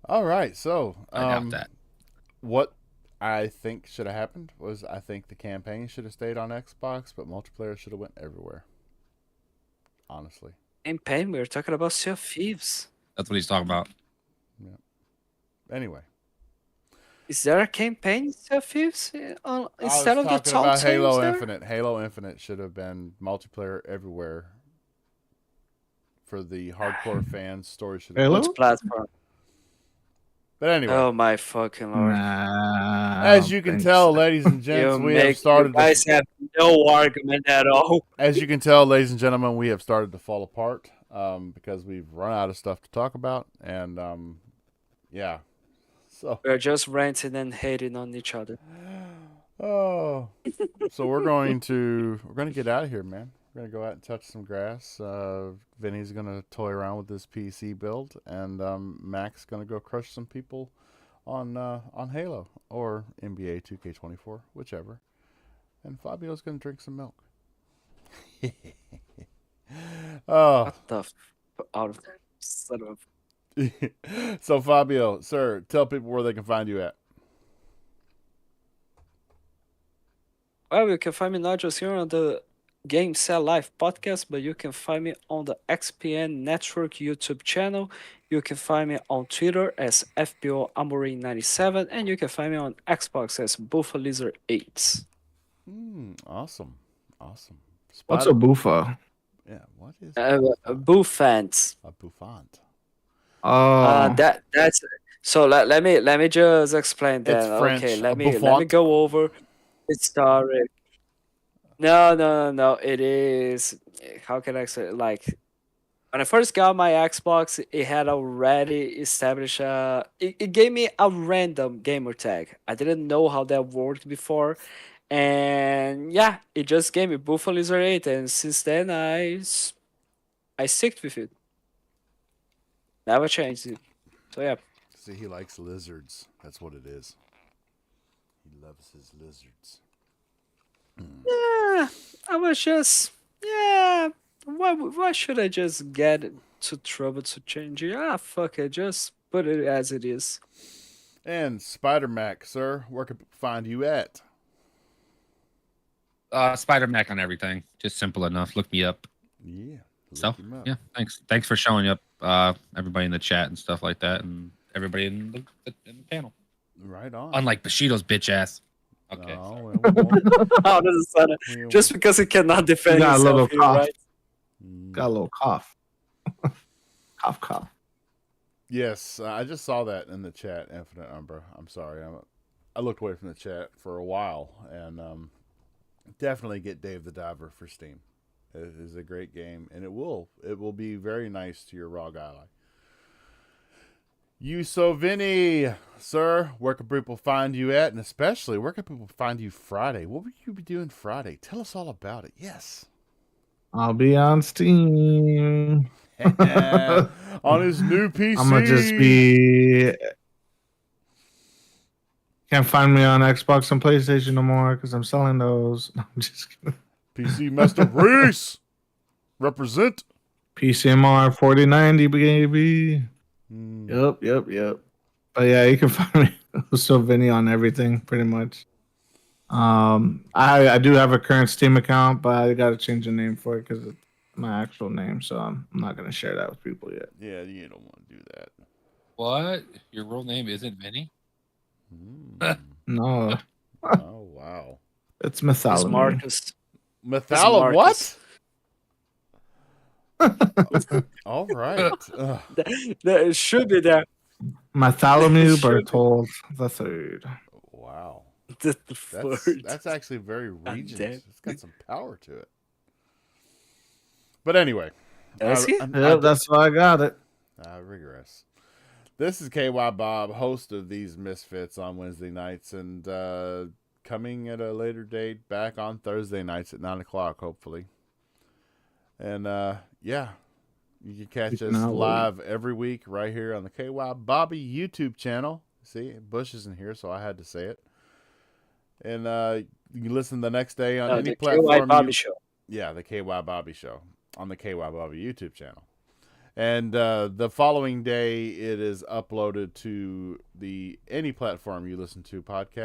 All right. So, I doubt that. what I think should have happened was I think the campaign should have stayed on Xbox, but multiplayer should have went everywhere. Honestly. Campaign, we were talking about Sea of Thieves. That's what he's talking about. Anyway. Is there a campaign in Sea of Thieves instead I of was the talking top about Halo there? Infinite. Halo Infinite should have been multiplayer everywhere. For the hardcore fans, story should have Halo? been. Which platform? But anyway. Oh my fucking lord! Nah, As you can tell, ladies and gents, You guys have no argument at all. As you can tell, ladies and gentlemen, we have started to fall apart because we've run out of stuff to talk about, and yeah, so We're just ranting and hating on each other. oh, so we're going to get out of here, man. We're gonna go out and touch some grass. Vinny's gonna toy around with this PC build, and Mac's gonna go crush some people on Halo or NBA 2K24, whichever. And Fabio's gonna drink some milk. Oh, What the out of that son of so Fabio, sir, tell people where they can find you at. Well, you can find me not just here on the Game Cell Live podcast, but you can find me on the XPN Network YouTube channel. You can find me on Twitter as FBO Amorim97, and you can find me on Xbox as Buffalizer8. Awesome. Awesome. What's a boofa? Yeah, what is Buffants. a bouffant? Oh, That's so. Let me just explain that. It's French, Okay, a let me bouffant. go over. It's story. No. It is. How can I say it? Like when I first got my Xbox, it had already established. It gave me a random gamer tag. I didn't know how that worked before, and yeah, it just gave me Buffalizer8, and since then I sticked with it. Never changed it. So yeah. See, he likes lizards. That's what it is. He loves his lizards. Yeah, I was just Why should I just get into trouble to change it? Ah, fuck it, just put it as it is. And Spider Mac, sir, where can people find you at? Spider Mac on everything. Just simple enough. Look me up. Yeah. So look him up. yeah, thanks for showing up. Everybody in the chat and stuff like that, and everybody in the panel. Right on. Unlike Bushido's bitch ass. Okay. No, we won't. Oh, this is funny. We Just won't. because he cannot defend Got a himself little here, cough. right? got a little cough. cough. Yes, I just saw that in the chat, Infinite Umbra. I'm sorry. I looked away from the chat for a while, and definitely get Dave the Diver for Steam. It is a great game, and it will be very nice to your ROG ally. You so Vinny, sir, where can people find you at, and especially where can people find you Friday? What will you be doing Friday? Tell us all about it. Yes. I'll be on Steam. On his new PC. I'm gonna just be. Can't find me on Xbox and PlayStation no more because I'm selling those. No, I'm just kidding. PC Master Race represent. PCMR 4090, baby. Mm. Yep. But yeah, you can find me so Vinny on everything pretty much. I do have a current Steam account, but I got to change the name for it because it's my actual name, so I'm not gonna share that with people yet. Yeah, you don't want to do that. What? Your real name isn't Vinny? Mm. No, Oh wow. it's It's Mythology. Marcus. Methala Marcus. what? All right. Ugh. That should be there. Bartholomew Should- Berthold the Third. Wow. The That's third. that's actually very regent. damn. It's got some power to it. But anyway, Does he? Yep, that's why I got it. I regress. This is KY Bob, host of these Misfits on Wednesday nights, and coming at a later date back on Thursday nights at 9 o'clock, hopefully. And yeah, you can catch You us cannot live every week right here on the KY Bobby YouTube channel. See, Bush isn't here, so I had to say it. And you can listen the next day on any The KY platform. Bobby Show. Yeah, the KY Bobby Show on the KY Bobby YouTube channel. And the following day, it is uploaded to any platform you listen to podcast.